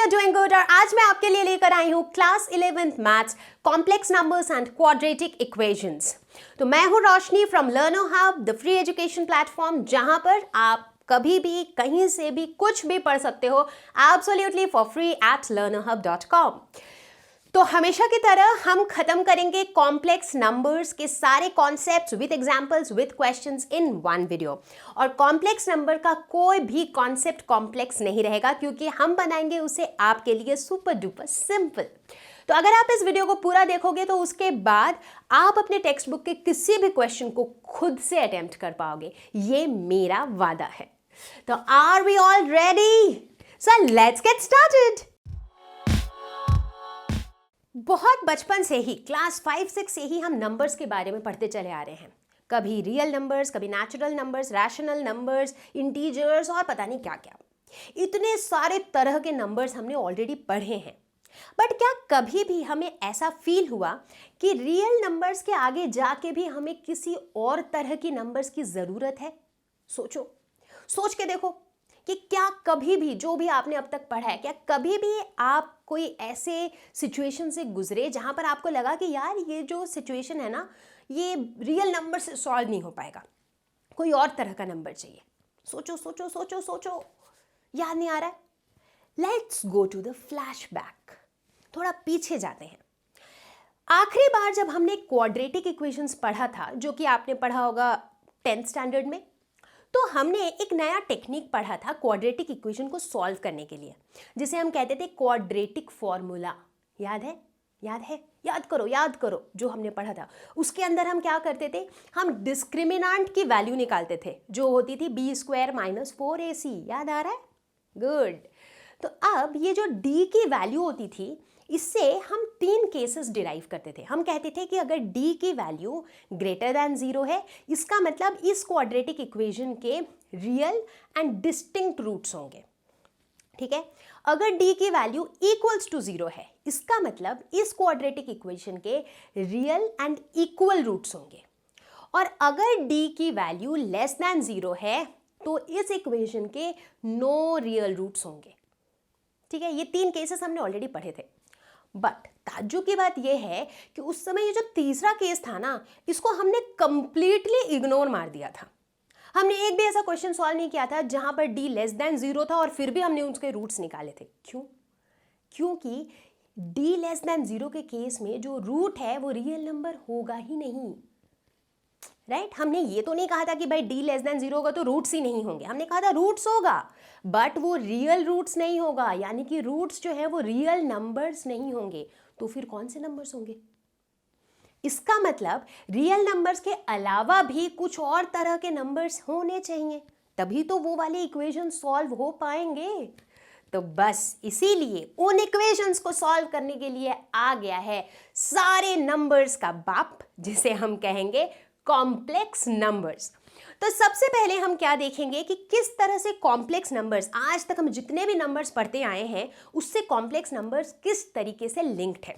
you're doing good और आज मैं आपके लिए लेकर आई हूँ class 11th maths complex numbers and quadratic equations. तो मैं हूँ Roshni from Learno Hub, the free education platform, जहाँ पर आप कभी भी कहीं से भी कुछ भी पढ़ सकते हो absolutely for free at learnerhub.com। तो हमेशा की तरह हम खत्म करेंगे कॉम्प्लेक्स नंबर्स के सारे concepts with examples with questions in one video. और कॉम्प्लेक्स नंबर का कोई भी कॉन्सेप्ट कॉम्प्लेक्स नहीं रहेगा क्योंकि हम बनाएंगे उसे आपके लिए सुपर डुपर सिंपल। तो अगर आप इस वीडियो को पूरा देखोगे तो उसके बाद आप अपने टेक्स्ट बुक के किसी भी क्वेश्चन को खुद से अटेम्प्ट कर पाओगे, ये मेरा वादा है। तो are we all ready? So let's get started. बहुत बचपन से ही क्लास 5-6 से ही हम नंबर्स के बारे में पढ़ते चले आ रहे हैं। कभी रियल नंबर्स, कभी natural numbers, rational numbers, integers और पता नहीं क्या क्या। इतने सारे तरह के नंबर्स हमने ऑलरेडी पढ़े हैं। बट क्या कभी भी हमें ऐसा फील हुआ कि रियल नंबर्स के आगे जाके भी हमें किसी और तरह की नंबर्स की ज़रूरत है? सोचो, सोच के देखो कि क्या कभी भी जो भी आपने अब तक पढ़ा है, क्या कभी भी आप कोई ऐसे सिचुएशन से गुजरे जहां पर आपको लगा कि यार ये जो सिचुएशन है ना, ये रियल नंबर से सॉल्व नहीं हो पाएगा, कोई और तरह का नंबर चाहिए? सोचो सोचो सोचो सोचो, याद नहीं आ रहा है? Let's go to the flashback. थोड़ा पीछे जाते हैं। आखिरी बार जब हमने क्वाड्रेटिक इक्वेशंस पढ़ा था, जो कि आपने पढ़ा होगा 10th स्टैंडर्ड में, तो हमने एक नया टेक्निक पढ़ा था क्वाड्रेटिक इक्वेशन को सॉल्व करने के लिए, जिसे हम कहते थे क्वाड्रेटिक फॉर्मूला। याद है? याद है? याद करो जो हमने पढ़ा था। उसके अंदर हम क्या करते थे? हम डिस्क्रिमिनांट की वैल्यू निकालते थे, जो होती थी b² - 4ac। याद आ रहा है? गुड। तो अब ये जो d की वैल्यू होती थी, इससे हम 3 केसेस डिराइव करते थे। हम कहते थे कि अगर d की वैल्यू ग्रेटर दैन 0 है, इसका मतलब इस क्वाड्रेटिक इक्वेशन के रियल एंड डिस्टिंक्ट रूट्स होंगे। ठीक है? अगर d की वैल्यू इक्वल्स टू 0 है, इसका मतलब इस क्वाड्रेटिक इक्वेशन के रियल एंड इक्वल रूट्स होंगे। और अगर d की वैल्यू लेस दैन 0 है, तो इस इक्वेशन के नो रियल रूट्स होंगे। ठीक है? ये 3 केसेस हमने ऑलरेडी पढ़े थे। बट ताज्जुब की बात यह है कि उस समय ये जो तीसरा केस था ना, इसको हमने कंप्लीटली इग्नोर मार दिया था। हमने एक भी ऐसा क्वेश्चन सॉल्व नहीं किया था जहां पर d लेस देन 0 था और फिर भी हमने उसके रूट्स निकाले थे। क्यों? क्योंकि d लेस देन 0 के केस में जो रूट है वो रियल नंबर होगा ही नहीं। राइट? हमने ये तो नहीं कहा था कि भाई d लेस देन 0 होगा तो रूट्स ही नहीं होंगे। हमने कहा था रूट्स होगा, बट वो रियल रूट्स नहीं होगा, यानी कि रूट्स जो है वो रियल नंबर्स नहीं होंगे। तो फिर कौन से नंबर्स होंगे? इसका मतलब रियल नंबर्स के अलावा भी कुछ और तरह के नंबर्स होने चाहिए, तभी तो वो वाले इक्वेशन सॉल्व हो पाएंगे। तो बस इसीलिए उन इक्वेशंस को सॉल्व करने के लिए आ गया है सारे नंबर्स का बाप, जिसे हम कहेंगे कॉम्प्लेक्स नंबर्स। तो सबसे पहले हम क्या देखेंगे कि किस तरह से कॉम्प्लेक्स नंबर्स, आज तक हम जितने भी नंबर्स पढ़ते आए हैं उससे कॉम्प्लेक्स नंबर्स किस तरीके से लिंक्ड है।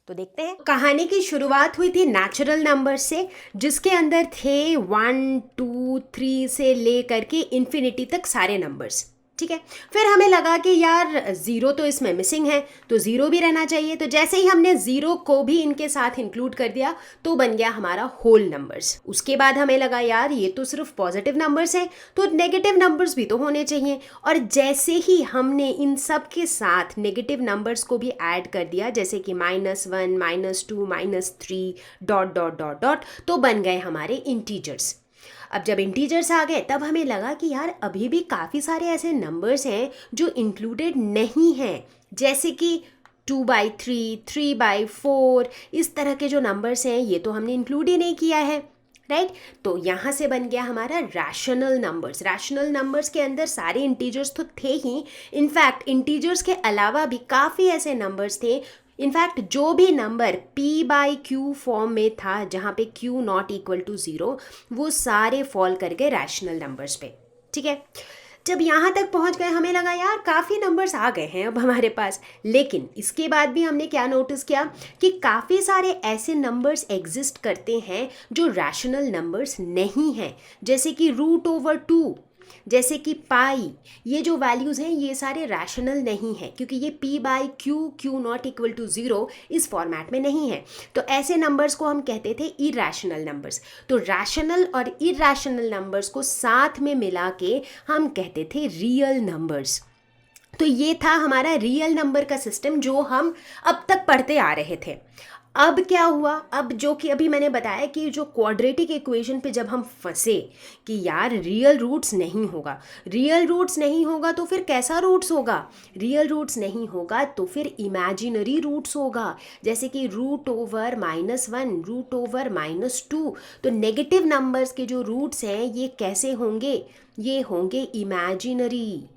तो देखते हैं। कहानी की शुरुआत हुई थी नेचुरल नंबर से, जिसके अंदर थे 1, 2, 3 से ले करके इन्फिनिटी तक सारे नंबर्स। ठीक है? फिर हमें लगा कि यार 0 तो इसमें मिसिंग है, तो 0 भी रहना चाहिए। तो जैसे ही हमने 0 को भी इनके साथ इंक्लूड कर दिया तो बन गया हमारा होल नंबर्स। उसके बाद हमें लगा यार ये तो सिर्फ पॉजिटिव नंबर्स हैं, तो नेगेटिव नंबर्स भी तो होने चाहिए। और जैसे ही हमने इन सब के साथ नेगेटिव नंबर्स को भी ऐड कर दिया, जैसे कि -1, -2, -3 ... तो बन गए हमारे इंटीजर्स। अब जब इंटीजर्स आ गए तब हमें लगा कि यार अभी भी काफ़ी सारे ऐसे नंबर्स हैं जो इंक्लूडेड नहीं हैं, जैसे कि 2/3, 3/4, इस तरह के जो नंबर्स हैं ये तो हमने इंक्लूड ही नहीं किया है। राइट? तो यहाँ से बन गया हमारा रैशनल नंबर्स। रैशनल नंबर्स के अंदर सारे इंटीजर्स तो थे ही, इनफैक्ट इंटीजर्स के अलावा भी काफ़ी ऐसे नंबर्स थे। इनफैक्ट जो भी नंबर p/q फॉर्म में था, जहाँ पे q नॉट इक्वल टू 0, वो सारे फॉल कर गए रैशनल नंबर्स पे। ठीक है? जब यहाँ तक पहुँच गए हमें लगा यार काफ़ी नंबर्स आ गए हैं अब हमारे पास। लेकिन इसके बाद भी हमने क्या नोटिस किया कि काफ़ी सारे ऐसे नंबर्स एग्जिस्ट करते हैं जो रैशनल नंबर्स नहीं हैं, जैसे कि √/2 जैसे कि पाई, ये जो वैल्यूज़ हैं ये सारे रैशनल नहीं हैं क्योंकि ये p by q not equal to zero इस फॉर्मेट में नहीं है। तो ऐसे नंबर्स को हम कहते थे इरैशनल नंबर्स। तो रैशनल और इरैशनल नंबर्स को साथ में मिला के हम कहते थे रियल नंबर्स। तो ये था हमारा रियल नंबर का सिस्टम जो हम अब तक पढ़ते आ रहे थे। अब क्या हुआ, अब जो कि अभी मैंने बताया कि जो क्वाड्रेटिक इक्वेशन पे जब हम फंसे कि यार रियल रूट्स नहीं होगा, रियल रूट्स नहीं होगा तो फिर कैसा रूट्स होगा, रियल रूट्स नहीं होगा तो फिर इमेजिनरी रूट्स होगा, जैसे कि √(-1), √(-2). तो नेगेटिव नंबर्स के जो रूट्स हैं ये कैसे होंगे, ये होंगे इमेजिनरी।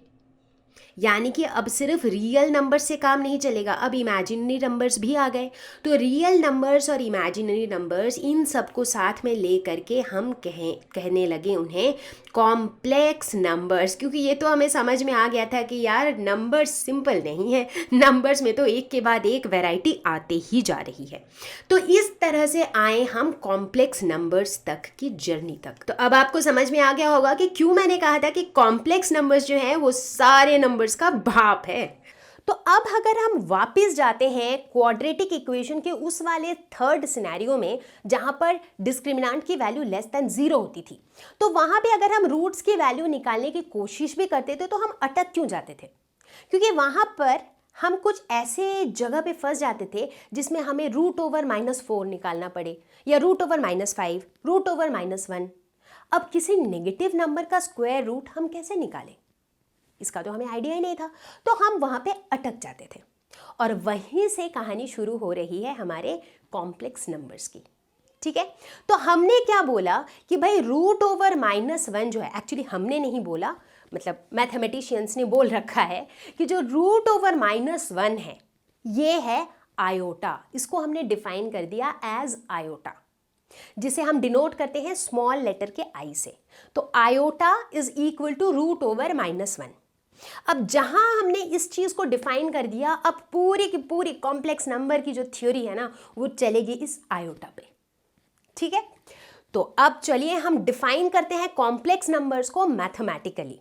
यानी कि अब सिर्फ रियल नंबर से काम नहीं चलेगा, अब इमेजिनरी नंबर्स भी आ गए। तो रियल नंबर्स और इमेजिनरी नंबर्स इन सबको साथ में ले करके हम कहने लगे उन्हें कॉम्प्लेक्स नंबर्स, क्योंकि ये तो हमें समझ में आ गया था कि यार नंबर्स सिंपल नहीं है, नंबर्स में तो एक के बाद एक वैरायटी आते ही जा रही है। तो इस तरह से आए हम कॉम्प्लेक्स नंबर्स तक की जर्नी तक। तो अब आपको समझ में आ गया होगा कि क्यों मैंने कहा था कि कॉम्प्लेक्स नंबर्स जो है वो सारे नंबर्स का बाप है। तो अब अगर हम वापस जाते हैं क्वाड्रेटिक इक्वेशन के उस वाले थर्ड सिनेरियो में जहां पर डिस्क्रिमिनेंट की वैल्यू लेस देन 0 होती थी, तो वहां पे अगर हम रूट्स की वैल्यू निकालने की कोशिश भी करते थे तो हम अटक क्यों जाते थे, क्योंकि वहां पर हम कुछ ऐसे जगह पे फंस जाते थे जिसमें हमें √(-4) निकालना पड़े या √(-5), √(-1). अब किसी नेगेटिव नंबर का स्क्वायर रूट हम कैसे निकालें, इसका तो हमें आइडिया ही नहीं था, तो हम वहां पे अटक जाते थे। और वहीं से कहानी शुरू हो रही है हमारे कॉम्प्लेक्स नंबर्स की। ठीक है, तो हमने क्या बोला कि भाई √(-1) जो है, एक्चुअली हमने नहीं बोला, मतलब मैथमेटिशियंस ने बोल रखा है कि जो √(-1) है ये है आयोटा। इसको हमने डिफाइन कर दिया एज आयोटा, जिसे हम डिनोट करते हैं स्मॉल लेटर के आई से। तो आयोटा इज इक्वल टू √(-1). अब जहां हमने इस चीज को डिफाइन कर दिया, अब पूरी की पूरी कॉम्प्लेक्स नंबर की जो थ्योरी है ना वो चलेगी इस आयोटा पे। ठीक है, तो अब चलिए हम डिफाइन करते हैं कॉम्प्लेक्स नंबर्स को मैथमेटिकली।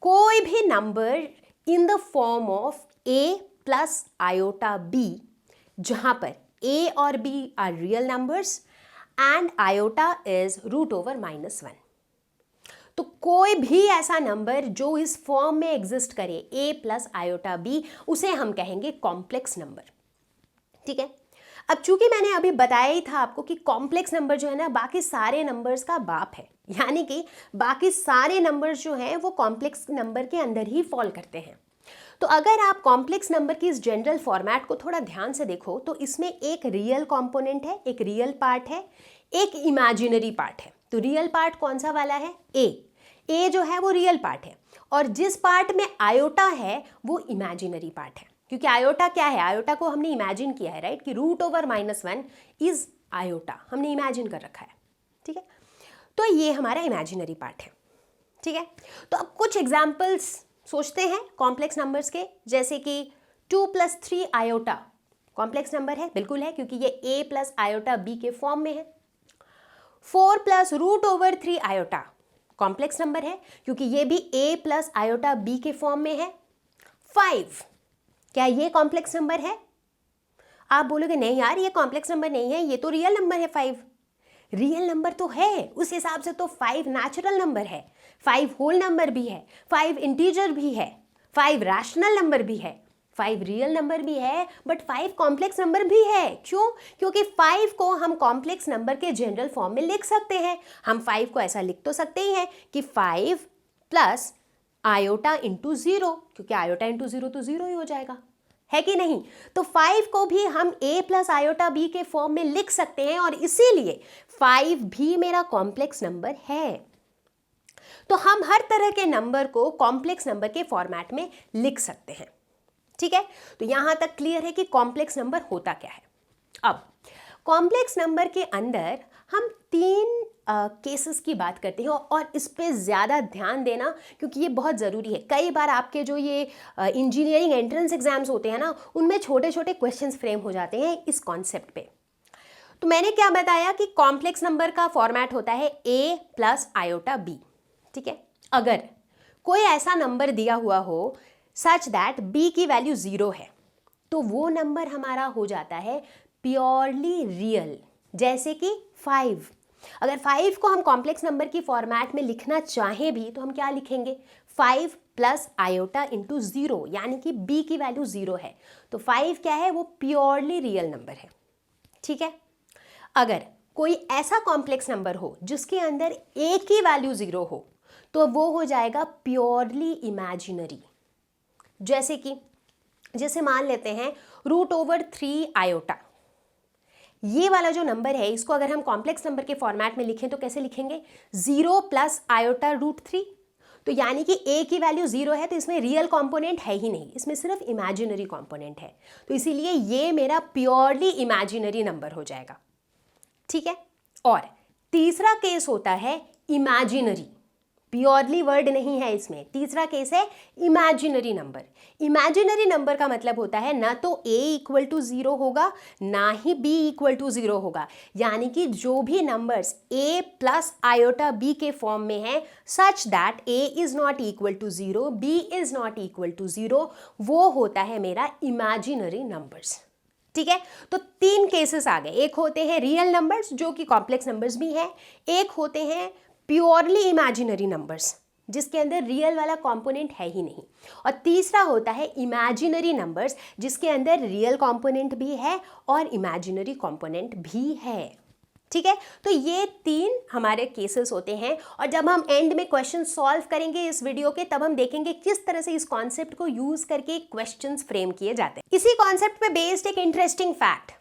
कोई भी number in the form of a plus iota b, जहां पर a और b are real numbers and iota is √(-1). तो कोई भी ऐसा नंबर जो इस फॉर्म में एग्जिस्ट करे a प्लस आयोटा b, उसे हम कहेंगे कॉम्प्लेक्स नंबर। ठीक है, अब चूंकि मैंने अभी बताया ही था आपको कि कॉम्प्लेक्स नंबर जो है ना बाकी सारे नंबर्स का बाप है, यानी कि बाकी सारे नंबर्स जो हैं वो कॉम्प्लेक्स नंबर के अंदर ही फॉल करते हैं। तो अगर आप कॉम्प्लेक्स नंबर की इस जनरल फॉर्मेट को थोड़ा ध्यान से देखो तो इसमें एक रियल कंपोनेंट है, एक रियल पार्ट है, एक इमेजिनरी पार्ट है। तो रियल पार्ट कौन सा वाला है, ए जो है वो रियल पार्ट है, और जिस पार्ट में आयोटा है वो इमेजिनरी पार्ट है, क्योंकि आयोटा क्या है, आयोटा को हमने इमेजिन किया है, राइट, कि √(-1) इज आयोटा, हमने इमेजिन कर रखा है। ठीक है, तो ये हमारा इमेजिनरी पार्ट है। ठीक है, तो अब कुछ एग्जाम्पल्स सोचते हैं कॉम्प्लेक्स नंबर्स के, जैसे कि 2 + 3 आयोटा कॉम्प्लेक्स नंबर है, बिल्कुल है, क्योंकि ये a प्लस आयोटा b के फॉर्म में है। 4 + √(3) आयोटा कॉम्प्लेक्स नंबर है, क्योंकि ये भी a प्लस आयोटा b के फॉर्म में है। 5, क्या ये कॉम्प्लेक्स नंबर है? आप बोलोगे नहीं यार ये कॉम्प्लेक्स नंबर नहीं है, ये तो रियल नंबर है। 5 रियल नंबर तो है, उस हिसाब से तो 5 नेचुरल नंबर है, 5 होल नंबर भी है, 5 इंटीजर भी है, 5 रैशनल नंबर भी है, 5 रियल नंबर भी है, बट 5 कॉम्प्लेक्स नंबर भी है। क्यों? क्योंकि 5 को हम कॉम्प्लेक्स नंबर के जनरल फॉर्म में लिख सकते हैं। हम 5 को ऐसा लिख तो सकते ही हैं कि 5 प्लस आयोटा इंटू 0, क्योंकि आयोटा इंटू 0 तो 0 ही हो जाएगा, है कि नहीं? तो 5 को भी हम a प्लस आयोटा b के फॉर्म में लिख सकते हैं, और इसीलिए 5 भी मेरा कॉम्प्लेक्स नंबर है। तो हम हर तरह के नंबर को कॉम्प्लेक्स नंबर के फॉर्मेट में लिख सकते हैं। ठीक है, तो यहां तक क्लियर है कि कॉम्प्लेक्स नंबर होता क्या है। अब कॉम्प्लेक्स नंबर के अंदर हम 3 केसेस की बात करते हैं, और इस पे ज़्यादा ध्यान देना क्योंकि ये बहुत ज़रूरी है। कई बार आपके जो ये इंजीनियरिंग एंट्रेंस एग्जाम्स होते हैं ना, उनमें छोटे छोटे क्वेश्चंस फ्रेम हो जाते हैं इस कॉन्सेप्ट पे। तो मैंने क्या बताया कि कॉम्प्लेक्स नंबर का फॉर्मेट होता है a प्लस आयोटा b। ठीक है, अगर कोई ऐसा नंबर दिया हुआ हो सच दैट b की वैल्यू 0 है, तो वो नंबर हमारा हो जाता है प्योरली रियल। जैसे कि 5, अगर 5 को हम कॉम्प्लेक्स नंबर की फॉर्मेट में लिखना चाहें भी तो हम क्या लिखेंगे, 5 प्लस आयोटा इंटू 0, यानी कि b की वैल्यू 0 है, तो 5 क्या है, वो प्योरली रियल नंबर है। ठीक है। अगर कोई ऐसा कॉम्प्लेक्स नंबर हो जिसके अंदर a की वैल्यू 0 हो, तो वो हो जाएगा प्योरली इमेजिनरी। जैसे मान लेते हैं √3 आयोटा, ये वाला जो नंबर है इसको अगर हम कॉम्प्लेक्स नंबर के फॉर्मेट में लिखें तो कैसे लिखेंगे, 0 प्लस आयोटा √3, तो यानी कि a की वैल्यू 0 है, तो इसमें रियल कंपोनेंट है ही नहीं, इसमें सिर्फ इमेजिनरी कंपोनेंट है, तो इसीलिए ये मेरा प्योरली इमेजिनरी नंबर हो जाएगा। ठीक है। और तीसरा केस होता है इमेजिनरी, प्योरली वर्ड नहीं है इसमें, तीसरा केस है इमेजिनरी नंबर। इमेजिनरी नंबर का मतलब होता है ना तो a इक्वल टू 0 होगा ना ही b इक्वल टू 0 होगा, यानी कि जो भी numbers a plus iota b के फॉर्म में है such that a is not equal to 0, b is not equal to 0, वो होता है मेरा इमेजिनरी नंबर्स। ठीक है। तो 3 केसेस आ गए, एक होते हैं रियल नंबर्स जो कि कॉम्प्लेक्स नंबर्स भी हैं, एक होते हैं प्योरली इमेजिनरी नंबर्स जिसके अंदर रियल वाला कंपोनेंट है ही नहीं, और तीसरा होता है इमेजिनरी नंबर्स जिसके अंदर रियल कंपोनेंट भी है और इमेजिनरी कंपोनेंट भी है। ठीक है। तो ये 3 हमारे केसेस होते हैं, और जब हम एंड में क्वेश्चन सॉल्व करेंगे इस वीडियो के, तब हम देखेंगे किस तरह से इस कॉन्सेप्ट को यूज करके क्वेश्चंस फ्रेम किए जाते हैं। इसी कॉन्सेप्ट पे बेस्ड एक इंटरेस्टिंग फैक्ट,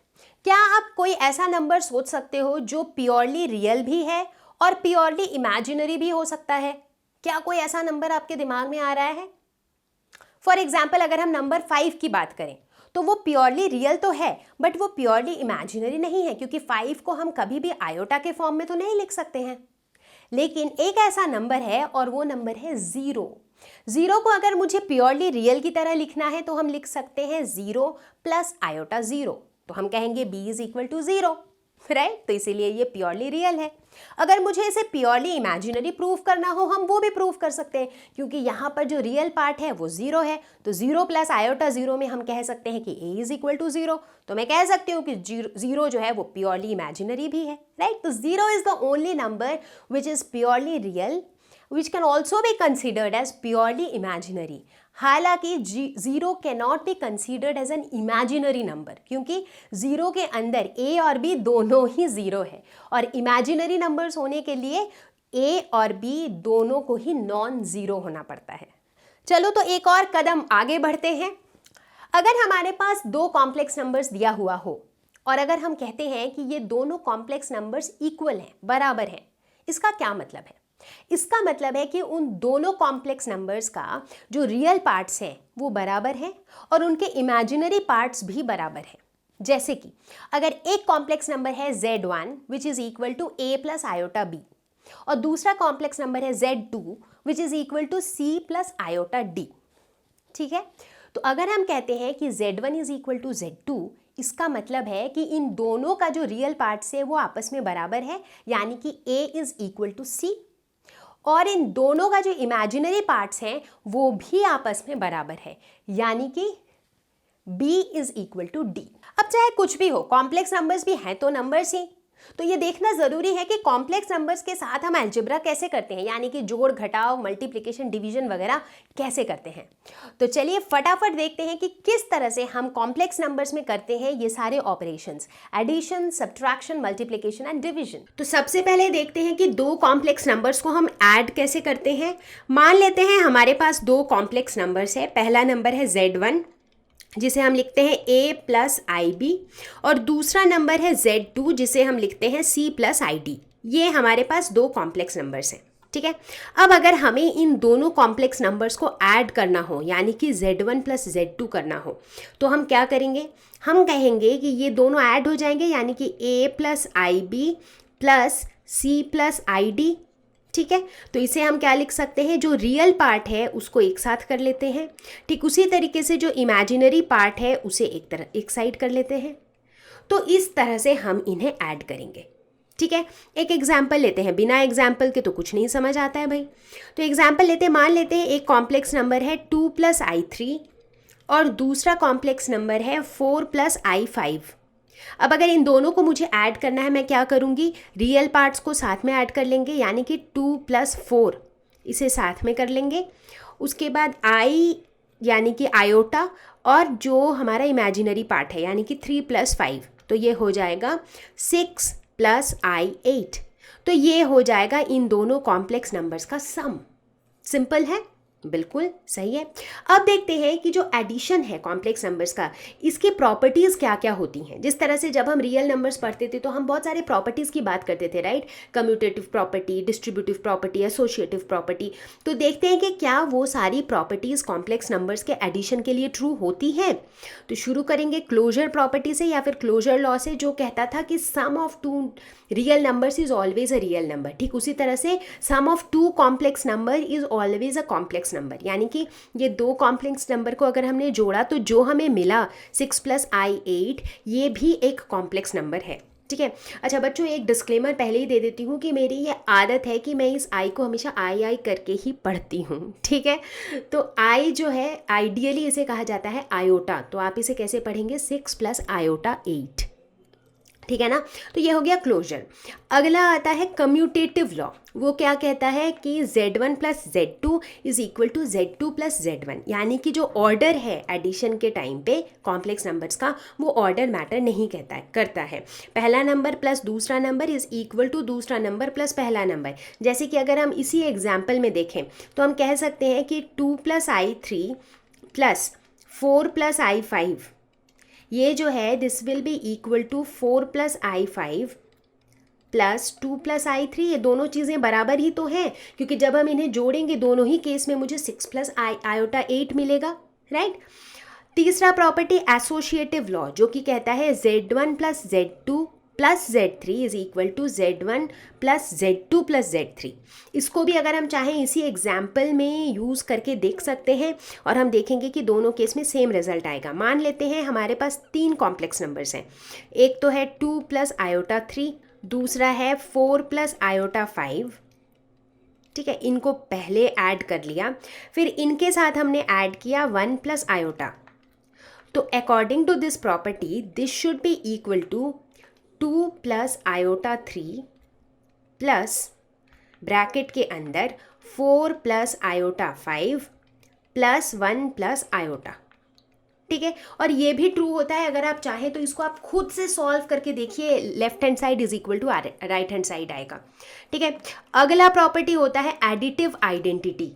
क्या आप कोई ऐसा नंबर सोच सकते हो जो प्योरली रियल भी है और प्योरली इमेजिनरी भी हो सकता है? क्या कोई ऐसा नंबर आपके दिमाग में आ रहा है? फॉर एग्जाम्पल अगर हम नंबर 5 की बात करें तो वो प्योरली रियल तो है बट वो प्योरली इमेजिनरी नहीं है, क्योंकि 5 को हम कभी भी आयोटा के फॉर्म में तो नहीं लिख सकते हैं। लेकिन एक ऐसा नंबर है और वो नंबर है 0। 0 को अगर मुझे प्योरली रियल की तरह लिखना है तो हम लिख सकते हैं 0 प्लस आयोटा 0, तो हम कहेंगे b is equal to 0, right. तो इसीलिए ये प्योरली रियल है। अगर मुझे इसे प्योरली इमेजिनरी प्रूव करना हो हम वो भी प्रूव कर सकते हैं, क्योंकि यहाँ पर जो रियल पार्ट है वो 0 है, तो 0 प्लस आयोटा 0 में हम कह सकते हैं कि a इज इक्वल टू 0, तो मैं कह सकती हूँ कि 0 जो है वो प्योरली इमेजिनरी भी है, राइट। तो 0 is the only number which is purely real which can also be considered as purely imaginary। हालांकि 0 cannot be considered as an imaginary number, क्योंकि 0 के अंदर a और b दोनों ही 0 है, और imaginary numbers होने के लिए a और b दोनों को ही नॉन ज़ीरो होना पड़ता है। चलो तो एक और कदम आगे बढ़ते हैं। अगर हमारे पास 2 कॉम्प्लेक्स नंबर्स दिया हुआ हो और अगर हम कहते हैं कि ये दोनों कॉम्प्लेक्स नंबर्स इक्वल हैं, बराबर हैं, इसका क्या मतलब है? इसका मतलब है कि उन दोनों कॉम्प्लेक्स नंबर्स का जो रियल पार्ट्स हैं वो बराबर हैं और उनके इमेजिनरी पार्ट्स भी बराबर हैं। जैसे कि अगर एक कॉम्प्लेक्स नंबर है Z1 which is equal to a plus iota b और दूसरा कॉम्प्लेक्स नंबर है Z2 which is equal to c plus iota d। ठीक है। तो अगर हम कहते हैं कि Z1 is equal to Z2, इसका मतलब है कि इन दोनों का जो रियल पार्ट्स है वो आपस में बराबर है, यानी कि a is equal to c, और इन दोनों का जो इमेजिनरी पार्ट्स हैं वो भी आपस में बराबर है, यानी कि b is equal to d। अब चाहे कुछ भी हो, कॉम्प्लेक्स नंबर्स भी हैं तो नंबर्स ही, तो ये देखना जरूरी है कि कॉम्प्लेक्स नंबर्स के साथ हम अलजेब्रा कैसे करते हैं, यानी कि जोड़ घटाव मल्टीप्लिकेशन डिवीजन वगैरह कैसे करते हैं। तो चलिए फटाफट देखते हैं कि किस तरह से हम कॉम्प्लेक्स नंबर्स में करते हैं ये सारे operations, addition, subtraction, multiplication and division. तो सबसे पहले देखते हैं कि 2 कॉम्प्लेक्स नंबर्स को हम ऐड कैसे करते हैं। मान लेते हैं हमारे पास 2 कॉम्प्लेक्स नंबर्स है, पहला नंबर है Z1 जिसे हम लिखते हैं a प्लस आई बी और दूसरा नंबर है Z2 जिसे हम लिखते हैं c प्लस आई डी। ये हमारे पास 2 कॉम्प्लेक्स नंबर्स हैं। ठीक है। अब अगर हमें इन दोनों कॉम्प्लेक्स नंबर्स को ऐड करना हो, यानी कि Z1 प्लस Z2 करना हो, तो हम क्या करेंगे? हम कहेंगे कि ये दोनों ऐड हो जाएंगे, यानी कि a plus i b plus c plus i d. ठीक है। तो इसे हम क्या लिख सकते हैं? जो रियल पार्ट है उसको एक साथ कर लेते हैं, ठीक उसी तरीके से जो इमेजिनरी पार्ट है उसे एक साइड कर लेते हैं। तो इस तरह से हम इन्हें ऐड करेंगे। ठीक है, एक एग्जाम्पल लेते हैं, बिना एग्जाम्पल के तो कुछ नहीं समझ आता है भाई। तो एग्जाम्पल लेते हैं, मान लेते हैं एक कॉम्प्लेक्स नंबर है 2+i3 और दूसरा कॉम्प्लेक्स नंबर है 4+i5। अब अगर इन दोनों को मुझे ऐड करना है, मैं क्या करूँगी, रियल पार्ट्स को साथ में ऐड कर लेंगे, यानी कि 2+4 इसे साथ में कर लेंगे। उसके बाद i यानी कि आयोटा और जो हमारा इमेजिनरी पार्ट है यानी कि 3+5, तो ये हो जाएगा 6+i8। तो ये हो जाएगा इन दोनों कॉम्प्लेक्स नंबर्स का सम। सिंपल है, बिल्कुल सही है। अब देखते हैं कि जो एडिशन है कॉम्प्लेक्स नंबर्स का, इसकी प्रॉपर्टीज़ क्या क्या होती हैं। जिस तरह से जब हम रियल नंबर्स पढ़ते थे तो हम बहुत सारे प्रॉपर्टीज़ की बात करते थे, right, commutative property, distributive property, associative property. तो देखते हैं कि क्या वो सारी प्रॉपर्टीज़ कॉम्प्लेक्स नंबर्स के एडिशन के लिए ट्रू होती हैं। तो शुरू करेंगे क्लोजर प्रॉपर्टी से या फिर क्लोजर लॉ से, जो कहता था कि sum of two real numbers is always a real number. ठीक उसी तरह से sum of two complex number is always a complex number, यानी कि ये दो कॉम्प्लेक्स नंबर को अगर हमने जोड़ा तो जो हमें मिला 6+i8, ये भी एक कॉम्प्लेक्स नंबर है। ठीक है। अच्छा बच्चों, एक डिस्क्लेमर पहले ही दे देती हूँ कि मेरी ये आदत है कि मैं इस आई को हमेशा आई करके ही पढ़ती हूँ। ठीक है, तो आई जो है आइडियली इसे कहा जाता है आयोटा, तो आप इसे कैसे पढ़ेंगे, 6+i8। ठीक है ना, तो ये हो गया क्लोजर। अगला आता है कम्यूटेटिव लॉ। वो क्या कहता है कि z1 + z2 is equal to z2 + z1, यानी कि जो ऑर्डर है एडिशन के टाइम पे कॉम्प्लेक्स नंबर्स का, वो ऑर्डर मैटर नहीं करता है। पहला नंबर प्लस दूसरा नंबर इज इक्वल टू दूसरा नंबर प्लस पहला नंबर। जैसे कि अगर हम इसी एग्जाम्पल में देखें तो हम कह सकते हैं कि 2+i3 + 4+i5, ये जो है this will be equal to 4+i5 + 2+i3। ये दोनों चीज़ें बराबर ही तो हैं, क्योंकि जब हम इन्हें जोड़ेंगे दोनों ही केस में मुझे 6+i8 मिलेगा, राइट। तीसरा प्रॉपर्टी एसोसिएटिव लॉ, जो कि कहता है z1 + z2 + z3 is equal to z1 + z2 + z3। इसको भी अगर हम चाहें इसी एग्जाम्पल में यूज़ करके देख सकते हैं और हम देखेंगे कि दोनों केस में सेम रिजल्ट आएगा। मान लेते हैं हमारे पास 3 कॉम्प्लेक्स नंबर्स हैं, एक तो है 2+i3, दूसरा है 4+i5। ठीक है, इनको पहले ऐड कर लिया, फिर इनके साथ हमने ऐड किया 1+i। तो according to this property this should be equal to 2+i3 plus bracket के अंदर 4+i5 + 1+i। ठीक है, और ये भी ट्रू होता है। अगर आप चाहें तो इसको आप खुद से सॉल्व करके देखिए, left hand side is equal to right hand side आएगा। ठीक है, अगला प्रॉपर्टी होता है एडिटिव आइडेंटिटी।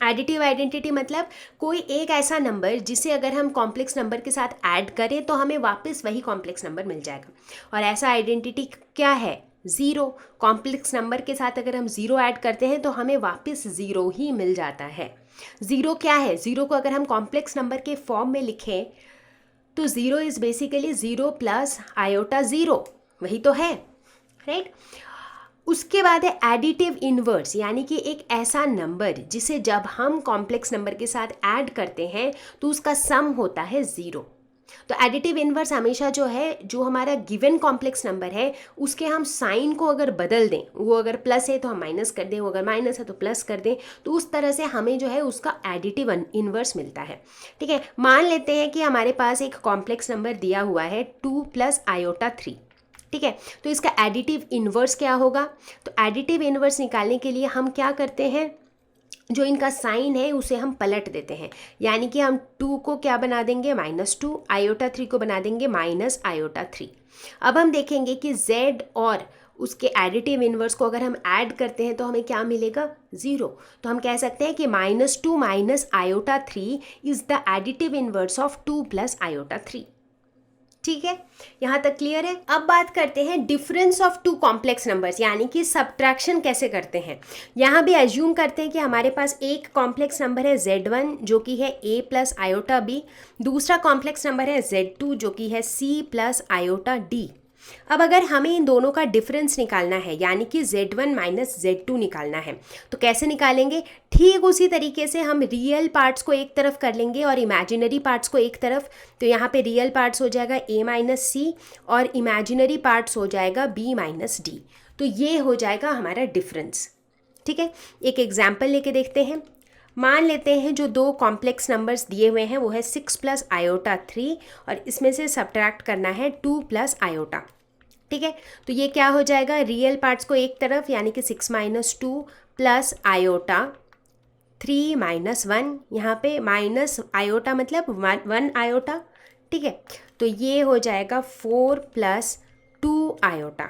एडिटिव आइडेंटिटी मतलब कोई एक ऐसा नंबर जिसे अगर हम कॉम्प्लेक्स नंबर के साथ ऐड करें तो हमें वापस वही कॉम्प्लेक्स नंबर मिल जाएगा। और ऐसा आइडेंटिटी क्या है, 0। कॉम्प्लेक्स नंबर के साथ अगर हम 0 ऐड करते हैं तो हमें वापस 0 ही मिल जाता है। 0 क्या है, 0 को अगर हम कॉम्प्लेक्स नंबर के फॉर्म में लिखें तो 0 इज़ बेसिकली 0+i0, वही तो है, राइट। उसके बाद है एडिटिव इनवर्स, यानी कि एक ऐसा नंबर जिसे जब हम कॉम्प्लेक्स नंबर के साथ ऐड करते हैं तो उसका सम होता है 0। तो एडिटिव इनवर्स हमेशा जो है, जो हमारा गिवन कॉम्प्लेक्स नंबर है उसके हम साइन को अगर बदल दें, वो अगर प्लस है तो हम माइनस कर दें, वो अगर माइनस है तो प्लस कर दें, तो उस तरह से हमें जो है उसका एडिटिव इनवर्स मिलता है। ठीक है, मान लेते हैं कि हमारे पास एक कॉम्प्लेक्स नंबर दिया हुआ है 2+i3। ठीक है, तो इसका एडिटिव इनवर्स क्या होगा, तो एडिटिव इनवर्स निकालने के लिए हम क्या करते हैं, जो इनका साइन है उसे हम पलट देते हैं, यानी कि हम 2 को क्या बना देंगे, -2, i3 को बना देंगे -i3। अब हम देखेंगे कि z और उसके एडिटिव इनवर्स को अगर हम ऐड करते हैं तो हमें क्या मिलेगा, 0। तो हम कह सकते हैं कि -2 - i3 is the additive inverse of 2+i3। ठीक है, यहाँ तक क्लियर है। अब बात करते हैं difference of two complex numbers, यानी कि सब्ट्रैक्शन कैसे करते हैं। यहाँ भी एज्यूम करते हैं कि हमारे पास एक कॉम्प्लेक्स नंबर है z1 जो कि है a + i b, दूसरा कॉम्प्लेक्स नंबर है z2 जो कि है c + i d। अब अगर हमें इन दोनों का डिफरेंस निकालना है यानी कि Z1 माइनस Z2 निकालना है तो कैसे निकालेंगे? ठीक उसी तरीके से हम रियल पार्ट्स को एक तरफ कर लेंगे और इमेजिनरी पार्ट्स को एक तरफ। तो यहाँ पे रियल पार्ट्स हो जाएगा A माइनस C और इमेजिनरी पार्ट्स हो जाएगा B माइनस D। तो ये हो जाएगा हमारा डिफरेंस। ठीक है, एक एग्जाम्पल लेके देखते हैं। मान लेते हैं जो दो कॉम्प्लेक्स नंबर्स दिए हुए हैं वो है 6 प्लस आयोटा 3 और इसमें से सब्ट्रैक्ट करना है 2 प्लस आयोटा। ठीक है, तो ये क्या हो जाएगा? रियल पार्ट्स को एक तरफ यानी कि 6 माइनस 2 प्लस आयोटा 3 माइनस 1, यहाँ पे माइनस आयोटा मतलब 1 आयोटा। ठीक है, तो ये हो जाएगा 4 प्लस 2 आयोटा।